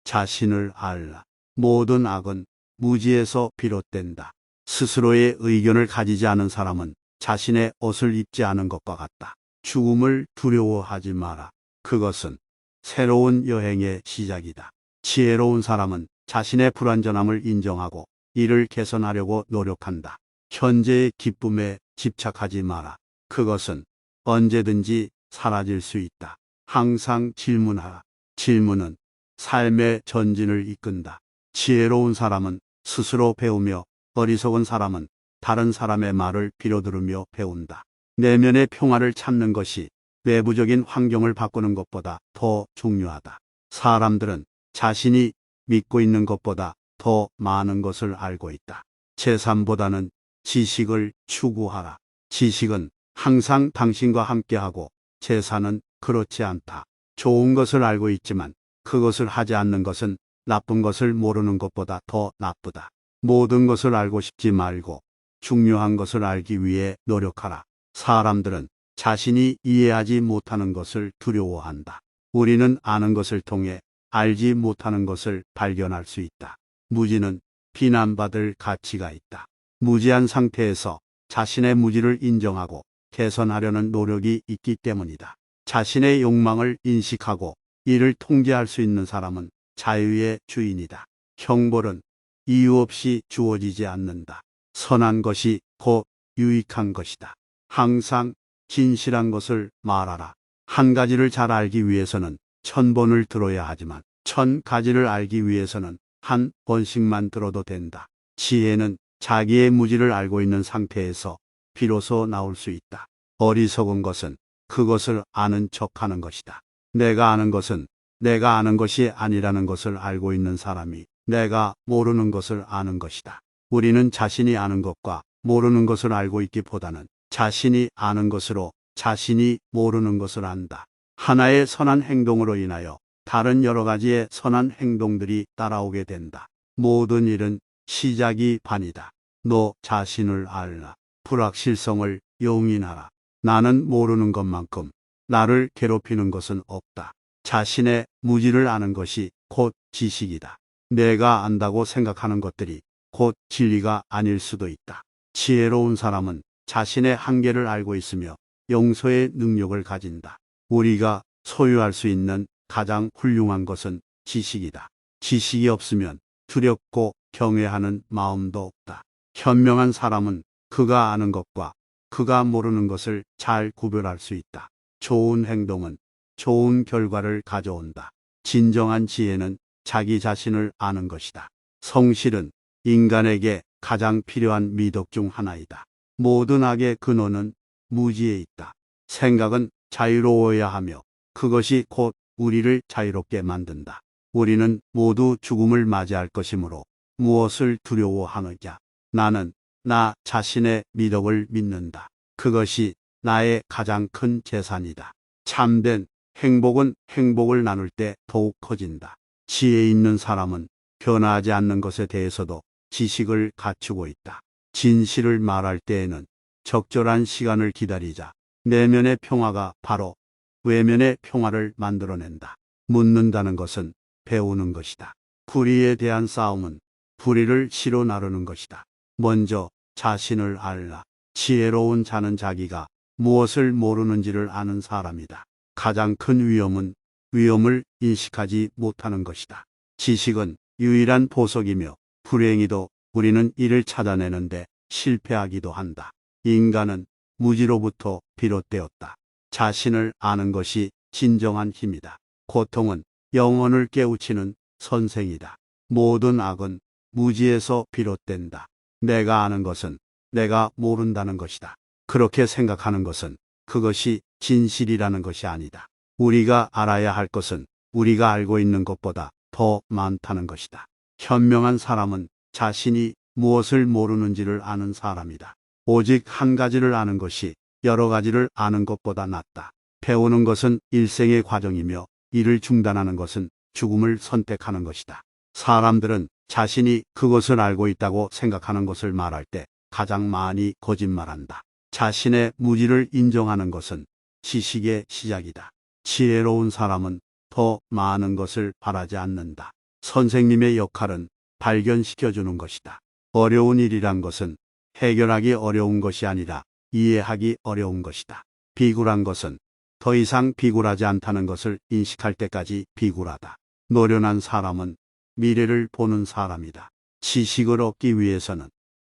자신을 알라. 모든 악은 무지에서 비롯된다. 스스로의 의견을 가지지 않은 사람은 자신의 옷을 입지 않은 것과 같다. 죽음을 두려워하지 마라. 그것은 새로운 여행의 시작이다. 지혜로운 사람은 자신의 불완전함을 인정하고 이를 개선하려고 노력한다. 현재의 기쁨에 집착하지 마라. 그것은 언제든지 사라질 수 있다. 항상 질문하라. 질문은 삶의 전진을 이끈다. 지혜로운 사람은 스스로 배우며 어리석은 사람은 다른 사람의 말을 빌어들으며 배운다. 내면의 평화를 찾는 것이 외부적인 환경을 바꾸는 것보다 더 중요하다. 사람들은 자신이 믿고 있는 것보다 더 많은 것을 알고 있다. 재산보다는 지식을 추구하라. 지식은 항상 당신과 함께하고 재산은 그렇지 않다. 좋은 것을 알고 있지만 그것을 하지 않는 것은 나쁜 것을 모르는 것보다 더 나쁘다. 모든 것을 알고 싶지 말고 중요한 것을 알기 위해 노력하라. 사람들은 자신이 이해하지 못하는 것을 두려워한다. 우리는 아는 것을 통해 알지 못하는 것을 발견할 수 있다. 무지는 비난받을 가치가 있다. 무지한 상태에서 자신의 무지를 인정하고 개선하려는 노력이 있기 때문이다. 자신의 욕망을 인식하고 이를 통제할 수 있는 사람은 자유의 주인이다. 형벌은 이유 없이 주어지지 않는다. 선한 것이 곧 유익한 것이다. 항상 진실한 것을 말하라. 한 가지를 잘 알기 위해서는 1000번을 들어야 하지만 1000가지를 알기 위해서는 한 번씩만 들어도 된다. 지혜는 자기의 무지를 알고 있는 상태에서 비로소 나올 수 있다. 어리석은 것은 그것을 아는 척하는 것이다. 내가 아는 것은 내가 아는 것이 아니라는 것을 알고 있는 사람이 내가 모르는 것을 아는 것이다. 우리는 자신이 아는 것과 모르는 것을 알고 있기보다는 자신이 아는 것으로 자신이 모르는 것을 안다. 하나의 선한 행동으로 인하여 다른 여러 가지의 선한 행동들이 따라오게 된다. 모든 일은 시작이 반이다. 너 자신을 알라. 불확실성을 용인하라. 나는 모르는 것만큼 나를 괴롭히는 것은 없다. 자신의 무지를 아는 것이 곧 지식이다. 내가 안다고 생각하는 것들이 곧 진리가 아닐 수도 있다. 지혜로운 사람은 자신의 한계를 알고 있으며 용서의 능력을 가진다. 우리가 소유할 수 있는 가장 훌륭한 것은 지식이다. 지식이 없으면 두렵고 경외하는 마음도 없다. 현명한 사람은 그가 아는 것과 그가 모르는 것을 잘 구별할 수 있다. 좋은 행동은 좋은 결과를 가져온다. 진정한 지혜는 자기 자신을 아는 것이다. 성실은 인간에게 가장 필요한 미덕 중 하나이다. 모든 악의 근원은 무지에 있다. 생각은 자유로워야 하며 그것이 곧 우리를 자유롭게 만든다. 우리는 모두 죽음을 맞이할 것이므로 무엇을 두려워하느냐. 나는 나 자신의 미덕을 믿는다. 그것이 나의 가장 큰 재산이다. 참된 행복은 행복을 나눌 때 더욱 커진다. 지혜 있는 사람은 변하지 않는 것에 대해서도 지식을 갖추고 있다. 진실을 말할 때에는 적절한 시간을 기다리자. 내면의 평화가 바로 외면의 평화를 만들어낸다. 묻는다는 것은 배우는 것이다. 불의에 대한 싸움은 불의를 시로 나르는 것이다. 먼저 자신을 알라. 지혜로운 자는 자기가 무엇을 모르는지를 아는 사람이다. 가장 큰 위험은 위험을 인식하지 못하는 것이다. 지식은 유일한 보석이며 불행히도 우리는 이를 찾아내는데 실패하기도 한다. 인간은 무지로부터 비롯되었다. 자신을 아는 것이 진정한 힘이다. 고통은 영혼을 깨우치는 선생이다. 모든 악은 무지에서 비롯된다. 내가 아는 것은 내가 모른다는 것이다. 그렇게 생각하는 것은 그것이 진실이라는 것이 아니다. 우리가 알아야 할 것은 우리가 알고 있는 것보다 더 많다는 것이다. 현명한 사람은 자신이 무엇을 모르는지를 아는 사람이다. 오직 한 가지를 아는 것이 여러 가지를 아는 것보다 낫다. 배우는 것은 일생의 과정이며 이를 중단하는 것은 죽음을 선택하는 것이다. 사람들은 자신이 그것을 알고 있다고 생각하는 것을 말할 때 가장 많이 거짓말한다. 자신의 무지를 인정하는 것은 지식의 시작이다. 지혜로운 사람은 더 많은 것을 바라지 않는다. 선생님의 역할은 발견시켜주는 것이다. 어려운 일이란 것은 해결하기 어려운 것이 아니라 이해하기 어려운 것이다. 비굴한 것은 더 이상 비굴하지 않다는 것을 인식할 때까지 비굴하다. 노련한 사람은 미래를 보는 사람이다. 지식을 얻기 위해서는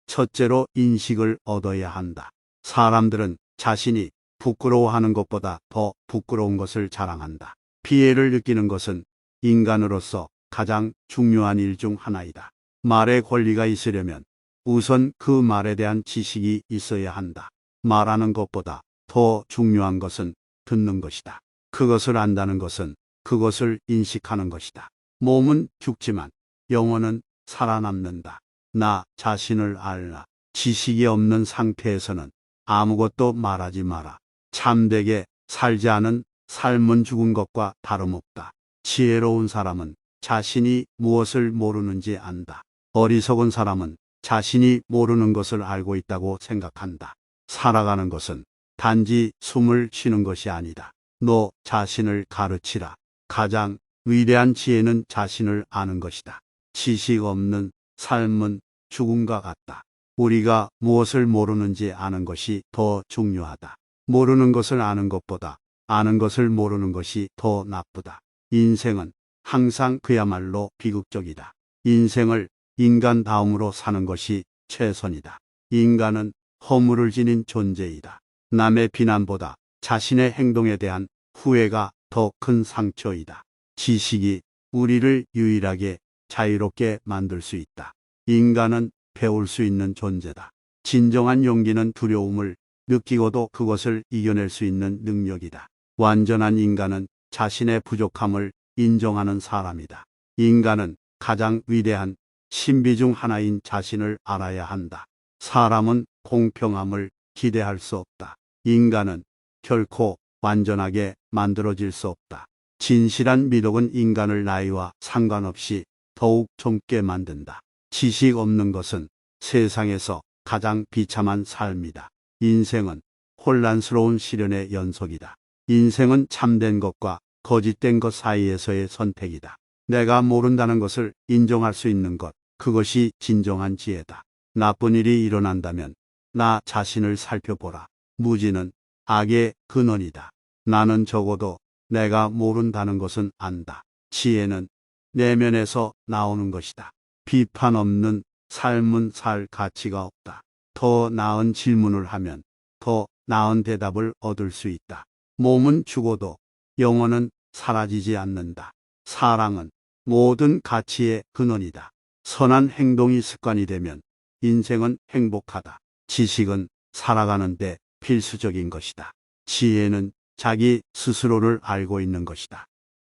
첫째로 인식을 얻어야 한다. 사람들은 자신이 부끄러워하는 것보다 더 부끄러운 것을 자랑한다. 피해를 느끼는 것은 인간으로서 가장 중요한 일 중 하나이다. 말의 권리가 있으려면 우선 그 말에 대한 지식이 있어야 한다. 말하는 것보다 더 중요한 것은 듣는 것이다. 그것을 안다는 것은 그것을 인식하는 것이다. 몸은 죽지만 영혼은 살아남는다. 나 자신을 알라. 지식이 없는 상태에서는 아무것도 말하지 마라. 참되게 살지 않은 삶은 죽은 것과 다름없다. 지혜로운 사람은 자신이 무엇을 모르는지 안다. 어리석은 사람은 자신이 모르는 것을 알고 있다고 생각한다. 살아가는 것은 단지 숨을 쉬는 것이 아니다. 너 자신을 가르치라. 가장 위대한 지혜는 자신을 아는 것이다. 지식 없는 삶은 죽음과 같다. 우리가 무엇을 모르는지 아는 것이 더 중요하다. 모르는 것을 아는 것보다 아는 것을 모르는 것이 더 나쁘다. 인생은 항상 그야말로 비극적이다. 인생을 인간다움으로 사는 것이 최선이다. 인간은 허물을 지닌 존재이다. 남의 비난보다 자신의 행동에 대한 후회가 더 큰 상처이다. 지식이 우리를 유일하게 자유롭게 만들 수 있다. 인간은 배울 수 있는 존재다. 진정한 용기는 두려움을 느끼고도 그것을 이겨낼 수 있는 능력이다. 완전한 인간은 자신의 부족함을 인정하는 사람이다. 인간은 가장 위대한 신비 중 하나인 자신을 알아야 한다. 사람은 공평함을 기대할 수 없다. 인간은 결코 완전하게 만들어질 수 없다. 진실한 미덕은 인간을 나이와 상관없이 더욱 젊게 만든다. 지식 없는 것은 세상에서 가장 비참한 삶이다. 인생은 혼란스러운 시련의 연속이다. 인생은 참된 것과 거짓된 것 사이에서의 선택이다. 내가 모른다는 것을 인정할 수 있는 것, 그것이 진정한 지혜다. 나쁜 일이 일어난다면 나 자신을 살펴보라. 무지는 악의 근원이다. 나는 적어도 내가 모른다는 것은 안다. 지혜는 내면에서 나오는 것이다. 비판 없는 삶은 살 가치가 없다. 더 나은 질문을 하면 더 나은 대답을 얻을 수 있다. 몸은 죽어도 영혼은 사라지지 않는다. 사랑은 모든 가치의 근원이다. 선한 행동이 습관이 되면 인생은 행복하다. 지식은 살아가는데 필수적인 것이다. 지혜는 자기 스스로를 알고 있는 것이다.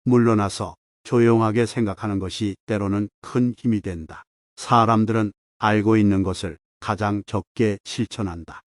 물러나서 조용하게 생각하는 것이 때로는 큰 힘이 된다. 사람들은 알고 있는 것을 가장 적게 실천한다.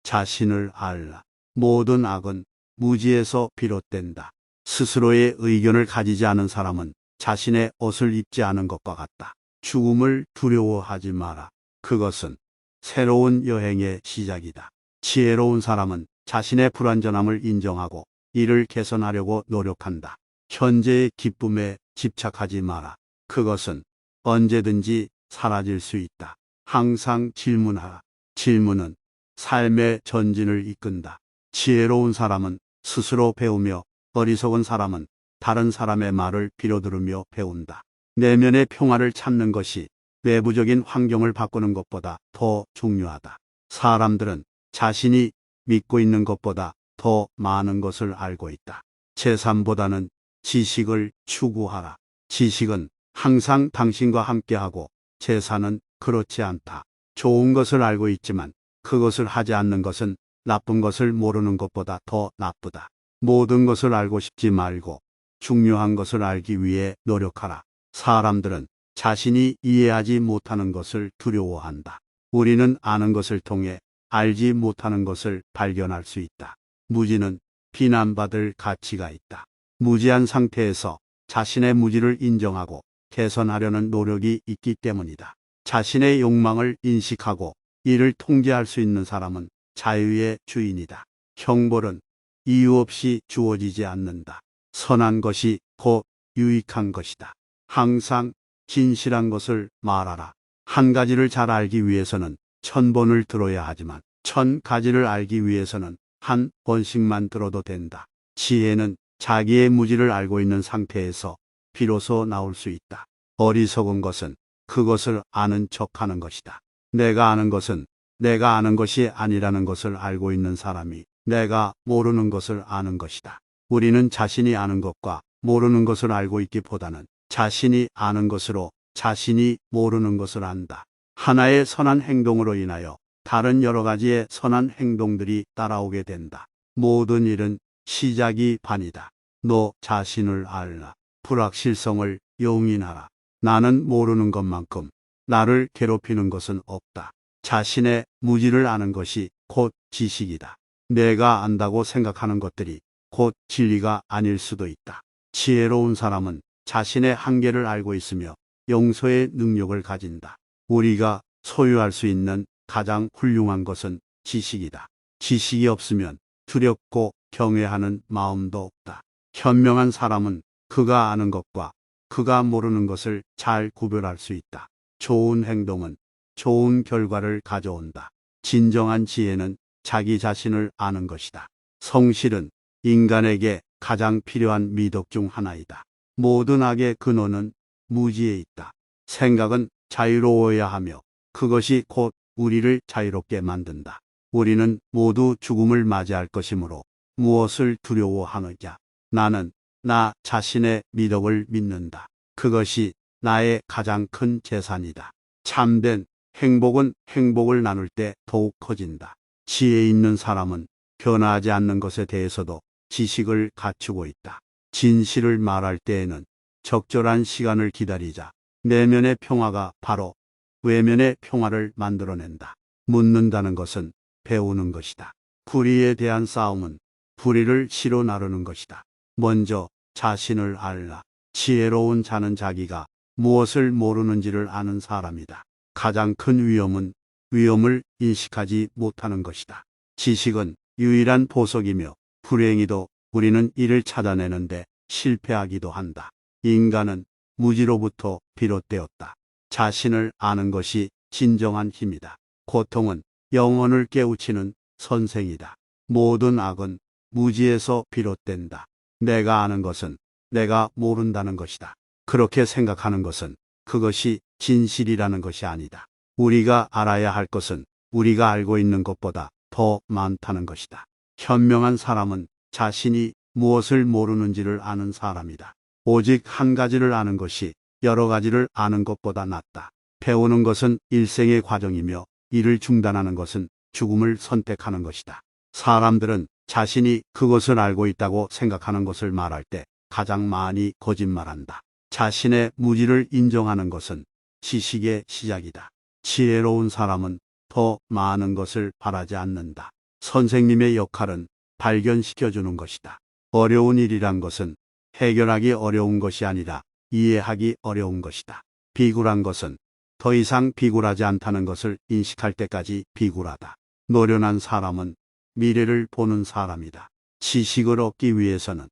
자신을 알라. 모든 악은 무지에서 비롯된다. 스스로의 의견을 가지지 않은 사람은 자신의 옷을 입지 않은 것과 같다. 죽음을 두려워하지 마라. 그것은 새로운 여행의 시작이다. 지혜로운 사람은 자신의 불완전함을 인정하고 이를 개선하려고 노력한다. 현재의 기쁨에 집착하지 마라. 그것은 언제든지 사라질 수 있다. 항상 질문하라. 질문은 삶의 전진을 이끈다. 지혜로운 사람은 스스로 배우며 어리석은 사람은 다른 사람의 말을 빌어들으며 배운다. 내면의 평화를 찾는 것이 외부적인 환경을 바꾸는 것보다 더 중요하다. 사람들은 자신이 믿고 있는 것보다 더 많은 것을 알고 있다. 재산보다는 지식을 추구하라. 지식은 항상 당신과 함께하고 재산은 그렇지 않다. 좋은 것을 알고 있지만 그것을 하지 않는 것은 나쁜 것을 모르는 것보다 더 나쁘다. 모든 것을 알고 싶지 말고 중요한 것을 알기 위해 노력하라. 사람들은 자신이 이해하지 못하는 것을 두려워한다. 우리는 아는 것을 통해 알지 못하는 것을 발견할 수 있다. 무지는 비난받을 가치가 있다. 무지한 상태에서 자신의 무지를 인정하고 개선하려는 노력이 있기 때문이다. 자신의 욕망을 인식하고 이를 통제할 수 있는 사람은 자유의 주인이다. 형벌은 이유 없이 주어지지 않는다. 선한 것이 곧 유익한 것이다. 항상 진실한 것을 말하라. 한 가지를 잘 알기 위해서는 1000번을 들어야 하지만 1000가지를 알기 위해서는 한 번씩만 들어도 된다. 지혜는 자기의 무지를 알고 있는 상태에서 비로소 나올 수 있다. 어리석은 것은 그것을 아는 척하는 것이다. 내가 아는 것은 내가 아는 것이 아니라는 것을 알고 있는 사람이 내가 모르는 것을 아는 것이다. 우리는 자신이 아는 것과 모르는 것을 알고 있기보다는 자신이 아는 것으로 자신이 모르는 것을 안다. 하나의 선한 행동으로 인하여 다른 여러 가지의 선한 행동들이 따라오게 된다. 모든 일은 시작이 반이다. 너 자신을 알라. 불확실성을 용인하라. 나는 모르는 것만큼 나를 괴롭히는 것은 없다. 자신의 무지를 아는 것이 곧 지식이다. 내가 안다고 생각하는 것들이 곧 진리가 아닐 수도 있다. 지혜로운 사람은 자신의 한계를 알고 있으며 용서의 능력을 가진다. 우리가 소유할 수 있는 가장 훌륭한 것은 지식이다. 지식이 없으면 두렵고 경외하는 마음도 없다. 현명한 사람은 그가 아는 것과 그가 모르는 것을 잘 구별할 수 있다. 좋은 행동은 좋은 결과를 가져온다. 진정한 지혜는 자기 자신을 아는 것이다. 성실은 인간에게 가장 필요한 미덕 중 하나이다. 모든 악의 근원은 무지에 있다. 생각은 자유로워야 하며 그것이 곧 우리를 자유롭게 만든다. 우리는 모두 죽음을 맞이할 것이므로 무엇을 두려워하느냐. 나는 나 자신의 미덕을 믿는다. 그것이 나의 가장 큰 재산이다. 참된 행복은 행복을 나눌 때 더욱 커진다. 지혜 있는 사람은 변하지 않는 것에 대해서도 지식을 갖추고 있다. 진실을 말할 때에는 적절한 시간을 기다리자. 내면의 평화가 바로 외면의 평화를 만들어낸다. 묻는다는 것은 배우는 것이다. 불의에 대한 싸움은 불의를 시로 나르는 것이다. 먼저 자신을 알라. 지혜로운 자는 자기가 무엇을 모르는지를 아는 사람이다. 가장 큰 위험은 위험을 인식하지 못하는 것이다. 지식은 유일한 보석이며 불행히도 우리는 이를 찾아내는데 실패하기도 한다. 인간은 무지로부터 비롯되었다. 자신을 아는 것이 진정한 힘이다. 고통은 영혼을 깨우치는 선생이다. 모든 악은 무지에서 비롯된다. 내가 아는 것은 내가 모른다는 것이다. 그렇게 생각하는 것은 그것이 진실이라는 것이 아니다. 우리가 알아야 할 것은 우리가 알고 있는 것보다 더 많다는 것이다. 현명한 사람은 자신이 무엇을 모르는지를 아는 사람이다. 오직 한 가지를 아는 것이 여러 가지를 아는 것보다 낫다. 배우는 것은 일생의 과정이며 이를 중단하는 것은 죽음을 선택하는 것이다. 사람들은 자신이 그것을 알고 있다고 생각하는 것을 말할 때 가장 많이 거짓말한다. 자신의 무지를 인정하는 것은 지식의 시작이다. 지혜로운 사람은 더 많은 것을 바라지 않는다. 선생님의 역할은 발견시켜주는 것이다. 어려운 일이란 것은 해결하기 어려운 것이 아니라 이해하기 어려운 것이다. 비굴한 것은 더 이상 비굴하지 않다는 것을 인식할 때까지 비굴하다. 노련한 사람은 미래를 보는 사람이다. 지식을 얻기 위해서는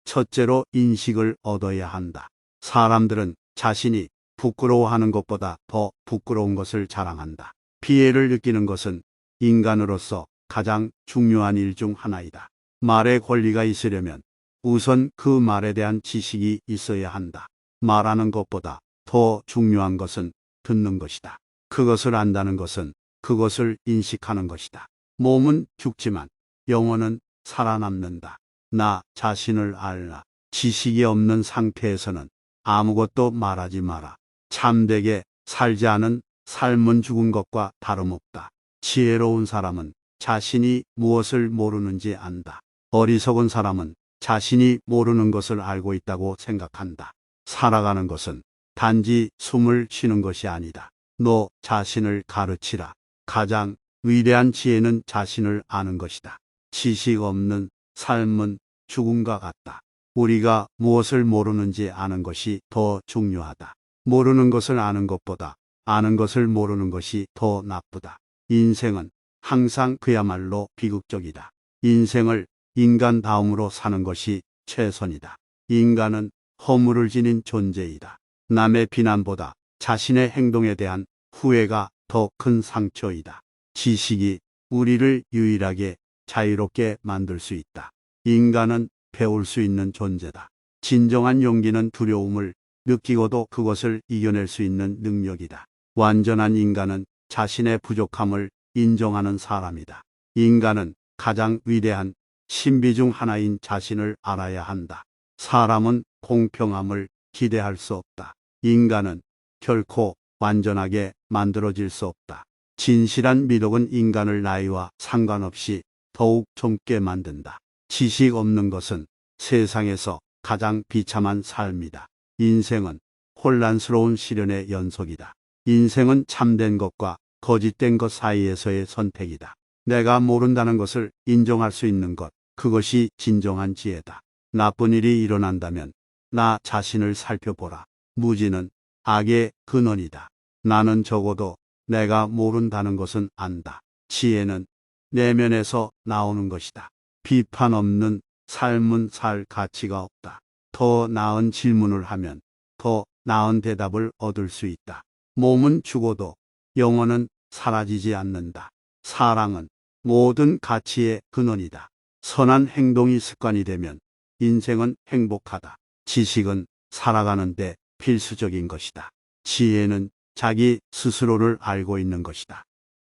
첫째로 인식을 얻어야 한다. 사람들은 자신이 부끄러워하는 것보다 더 부끄러운 것을 자랑한다. 피해를 느끼는 것은 인간으로서 가장 중요한 일 중 하나이다. 말의 권리가 있으려면 우선 그 말에 대한 지식이 있어야 한다. 말하는 것보다 더 중요한 것은 듣는 것이다. 그것을 안다는 것은 그것을 인식하는 것이다. 몸은 죽지만 영혼은 살아남는다. 나 자신을 알라. 지식이 없는 상태에서는 아무것도 말하지 마라. 참되게 살지 않은 삶은 죽은 것과 다름없다. 지혜로운 사람은 자신이 무엇을 모르는지 안다. 어리석은 사람은 자신이 모르는 것을 알고 있다고 생각한다. 살아가는 것은 단지 숨을 쉬는 것이 아니다. 너 자신을 가르치라. 가장 위대한 지혜는 자신을 아는 것이다. 지식 없는 삶은 죽음과 같다. 우리가 무엇을 모르는지 아는 것이 더 중요하다. 모르는 것을 아는 것보다 아는 것을 모르는 것이 더 나쁘다. 인생은 항상 그야말로 비극적이다. 인생을 인간다움으로 사는 것이 최선이다. 인간은 허물을 지닌 존재이다. 남의 비난보다 자신의 행동에 대한 후회가 더 큰 상처이다. 지식이 우리를 유일하게 자유롭게 만들 수 있다. 인간은 배울 수 있는 존재다. 진정한 용기는 두려움을 느끼고도 그것을 이겨낼 수 있는 능력이다. 완전한 인간은 자신의 부족함을 인정하는 사람이다. 인간은 가장 위대한 신비 중 하나인 자신을 알아야 한다. 사람은 공평함을 기대할 수 없다. 인간은 결코 완전하게 만들어질 수 없다. 진실한 미덕은 인간을 나이와 상관없이 더욱 젊게 만든다. 지식 없는 것은 세상에서 가장 비참한 삶이다. 인생은 혼란스러운 시련의 연속이다. 인생은 참된 것과 거짓된 것 사이에서의 선택이다. 내가 모른다는 것을 인정할 수 있는 것, 그것이 진정한 지혜다. 나쁜 일이 일어난다면 나 자신을 살펴보라. 무지는 악의 근원이다. 나는 적어도 내가 모른다는 것은 안다. 지혜는 내면에서 나오는 것이다. 비판 없는 삶은 살 가치가 없다. 더 나은 질문을 하면 더 나은 대답을 얻을 수 있다. 몸은 죽어도 영혼은 사라지지 않는다. 사랑은 모든 가치의 근원이다. 선한 행동이 습관이 되면 인생은 행복하다. 지식은 살아가는데 필수적인 것이다. 지혜는 자기 스스로를 알고 있는 것이다.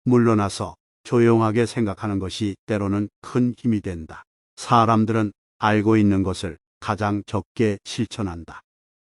물러나서 조용하게 생각하는 것이 때로는 큰 힘이 된다. 사람들은 알고 있는 것을 가장 적게 실천한다.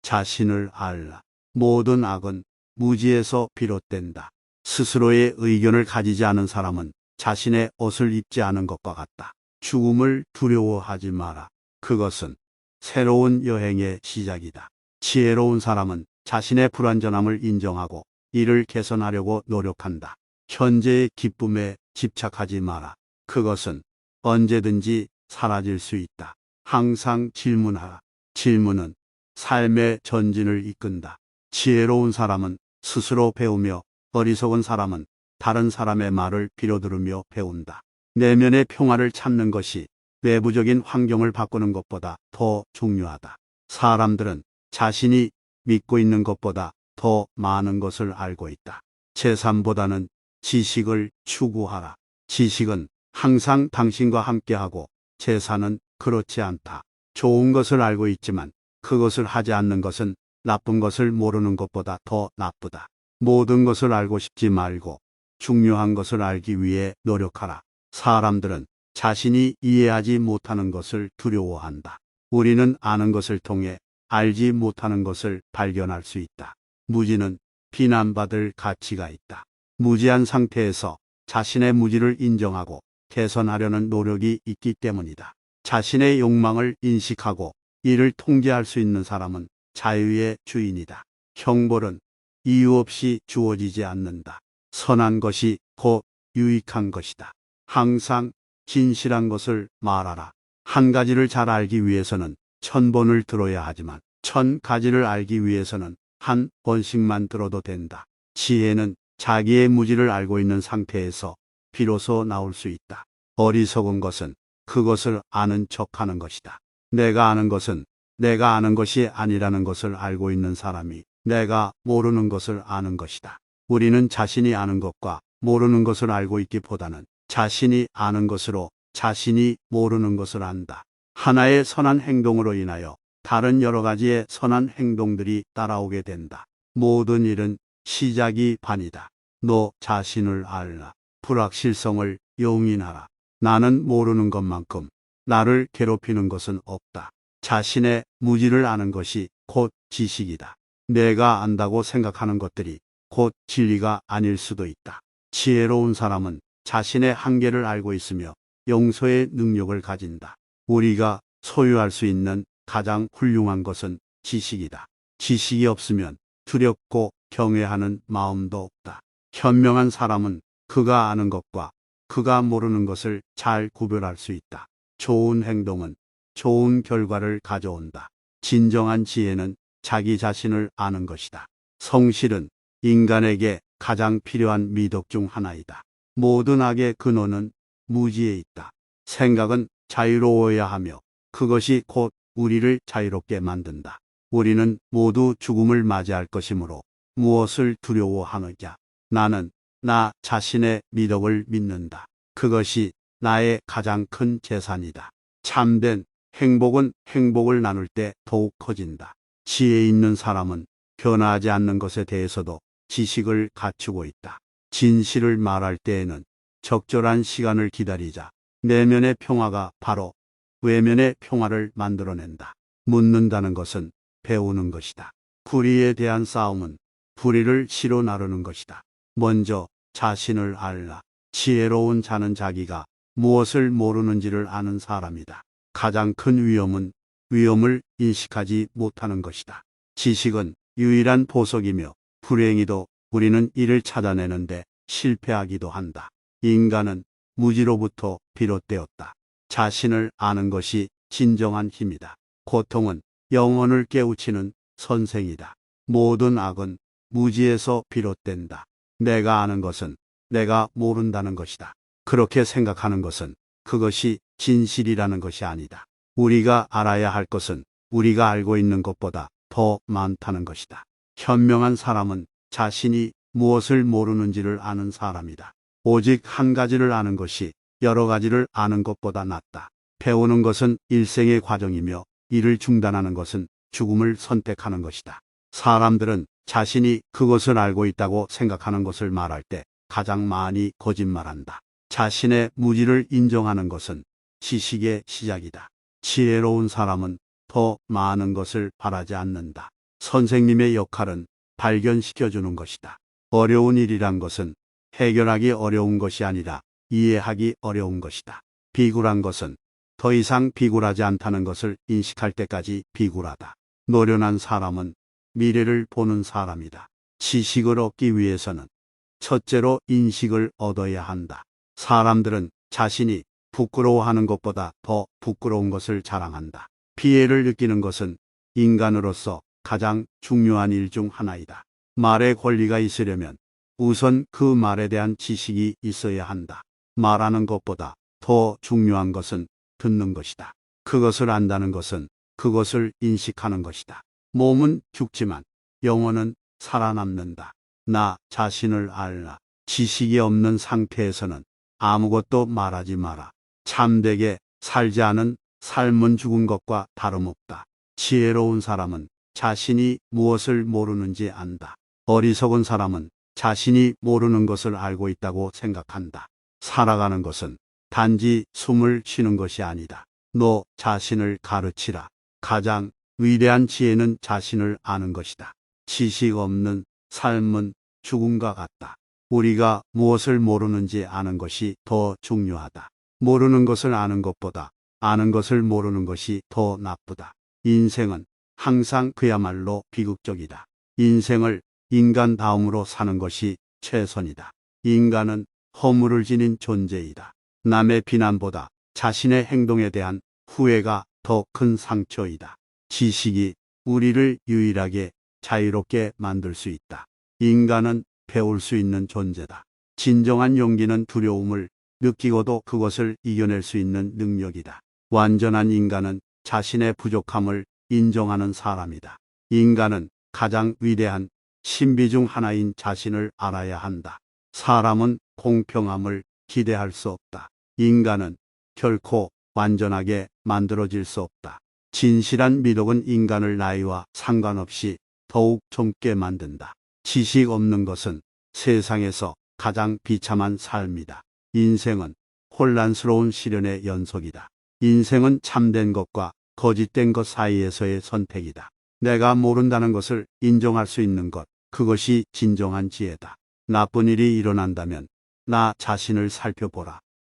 자신을 알라. 모든 악은 무지에서 비롯된다. 스스로의 의견을 가지지 않은 사람은 자신의 옷을 입지 않은 것과 같다. 죽음을 두려워하지 마라. 그것은 새로운 여행의 시작이다. 지혜로운 사람은 자신의 불완전함을 인정하고 이를 개선하려고 노력한다. 현재의 기쁨에 집착하지 마라. 그것은 언제든지 사라질 수 있다. 항상 질문하라. 질문은 삶의 전진을 이끈다. 지혜로운 사람은 스스로 배우며 어리석은 사람은 다른 사람의 말을 빌어들으며 배운다. 내면의 평화를 찾는 것이 외부적인 환경을 바꾸는 것보다 더 중요하다. 사람들은 자신이 믿고 있는 것보다 더 많은 것을 알고 있다. 재산보다는 지식을 추구하라. 지식은 항상 당신과 함께하고 재산은 그렇지 않다. 좋은 것을 알고 있지만 그것을 하지 않는 것은 나쁜 것을 모르는 것보다 더 나쁘다. 모든 것을 알고 싶지 말고 중요한 것을 알기 위해 노력하라. 사람들은 자신이 이해하지 못하는 것을 두려워한다. 우리는 아는 것을 통해 알지 못하는 것을 발견할 수 있다. 무지는 비난받을 가치가 있다. 무지한 상태에서 자신의 무지를 인정하고 개선하려는 노력이 있기 때문이다. 자신의 욕망을 인식하고 이를 통제할 수 있는 사람은 자유의 주인이다. 형벌은 이유 없이 주어지지 않는다. 선한 것이 곧 유익한 것이다. 항상 진실한 것을 말하라. 한 가지를 잘 알기 위해서는 1000번을 들어야 하지만 1000가지를 알기 위해서는 한 번씩만 들어도 된다. 지혜는 자기의 무지를 알고 있는 상태에서 비로소 나올 수 있다. 어리석은 것은 그것을 아는 척하는 것이다. 내가 아는 것은 내가 아는 것이 아니라는 것을 알고 있는 사람이 내가 모르는 것을 아는 것이다. 우리는 자신이 아는 것과 모르는 것을 알고 있기보다는 자신이 아는 것으로 자신이 모르는 것을 안다. 하나의 선한 행동으로 인하여 다른 여러 가지의 선한 행동들이 따라오게 된다. 모든 일은 시작이 반이다. 너 자신을 알라. 불확실성을 용인하라. 나는 모르는 것만큼 나를 괴롭히는 것은 없다. 자신의 무지를 아는 것이 곧 지식이다. 내가 안다고 생각하는 것들이 곧 진리가 아닐 수도 있다. 지혜로운 사람은 자신의 한계를 알고 있으며 용서의 능력을 가진다. 우리가 소유할 수 있는 가장 훌륭한 것은 지식이다. 지식이 없으면 두렵고 경외하는 마음도 없다. 현명한 사람은 그가 아는 것과 그가 모르는 것을 잘 구별할 수 있다. 좋은 행동은 좋은 결과를 가져온다. 진정한 지혜는 자기 자신을 아는 것이다. 성실은 인간에게 가장 필요한 미덕 중 하나이다. 모든 악의 근원은 무지에 있다. 생각은 자유로워야 하며 그것이 곧 우리를 자유롭게 만든다. 우리는 모두 죽음을 맞이할 것이므로 무엇을 두려워하느냐. 나는 나 자신의 미덕을 믿는다. 그것이 나의 가장 큰 재산이다. 참된 행복은 행복을 나눌 때 더욱 커진다. 지혜 있는 사람은 변하지 않는 것에 대해서도 지식을 갖추고 있다. 진실을 말할 때에는 적절한 시간을 기다리자. 내면의 평화가 바로 외면의 평화를 만들어낸다. 묻는다는 것은 배우는 것이다. 불의에 대한 싸움은 불의를 시로 나르는 것이다. 먼저 자신을 알라. 지혜로운 자는 자기가 무엇을 모르는지를 아는 사람이다. 가장 큰 위험은 위험을 인식하지 못하는 것이다. 지식은 유일한 보석이며 불행히도 우리는 이를 찾아내는데 실패하기도 한다. 인간은 무지로부터 비롯되었다. 자신을 아는 것이 진정한 힘이다. 고통은 영혼을 깨우치는 선생이다. 모든 악은 무지에서 비롯된다. 내가 아는 것은 내가 모른다는 것이다. 그렇게 생각하는 것은 그것이 진실이라는 것이 아니다. 우리가 알아야 할 것은 우리가 알고 있는 것보다 더 많다는 것이다. 현명한 사람은 자신이 무엇을 모르는지를 아는 사람이다. 오직 한 가지를 아는 것이 여러 가지를 아는 것보다 낫다. 배우는 것은 일생의 과정이며 이를 중단하는 것은 죽음을 선택하는 것이다. 사람들은 자신이 그것을 알고 있다고 생각하는 것을 말할 때 가장 많이 거짓말한다. 자신의 무지를 인정하는 것은 지식의 시작이다. 지혜로운 사람은 더 많은 것을 바라지 않는다. 선생님의 역할은 발견시켜주는 것이다. 어려운 일이란 것은 해결하기 어려운 것이 아니라 이해하기 어려운 것이다. 비굴한 것은 더 이상 비굴하지 않다는 것을 인식할 때까지 비굴하다. 노련한 사람은 미래를 보는 사람이다. 지식을 얻기 위해서는 첫째로 인식을 얻어야 한다. 사람들은 자신이 부끄러워하는 것보다 더 부끄러운 것을 자랑한다. 피해를 느끼는 것은 인간으로서 가장 중요한 일 중 하나이다. 말의 권리가 있으려면 우선 그 말에 대한 지식이 있어야 한다. 말하는 것보다 더 중요한 것은 듣는 것이다. 그것을 안다는 것은 그것을 인식하는 것이다. 몸은 죽지만 영혼은 살아남는다. 나 자신을 알라. 지식이 없는 상태에서는 아무것도 말하지 마라. 참되게 살지 않은 삶은 죽은 것과 다름없다. 지혜로운 사람은 자신이 무엇을 모르는지 안다. 어리석은 사람은 자신이 모르는 것을 알고 있다고 생각한다. 살아가는 것은 단지 숨을 쉬는 것이 아니다. 너 자신을 가르치라. 가장 위대한 지혜는 자신을 아는 것이다. 지식 없는 삶은 죽음과 같다. 우리가 무엇을 모르는지 아는 것이 더 중요하다. 모르는 것을 아는 것보다 아는 것을 모르는 것이 더 나쁘다. 인생은 항상 그야말로 비극적이다. 인생을 인간다움으로 사는 것이 최선이다. 인간은 허물을 지닌 존재이다. 남의 비난보다 자신의 행동에 대한 후회가 더 큰 상처이다. 지식이 우리를 유일하게 자유롭게 만들 수 있다. 인간은 배울 수 있는 존재다. 진정한 용기는 두려움을 느끼고도 그것을 이겨낼 수 있는 능력이다. 완전한 인간은 자신의 부족함을 인정하는 사람이다. 인간은 가장 위대한 신비 중 하나인 자신을 알아야 한다. 사람은 공평함을 기대할 수 없다. 인간은 결코 완전하게 만들어질 수 없다. 진실한 미덕은 인간을 나이와 상관없이 더욱 젊게 만든다. 지식 없는 것은 세상에서 가장 비참한 삶이다. 인생은 혼란스러운 시련의 연속이다. 인생은 참된 것과 거짓된 것 사이에서의 선택이다. 내가 모른다는 것을 인정할 수 있는 것, 그것이 진정한 지혜다. 나쁜 일이 일어난다면 나 자신을 살펴보라.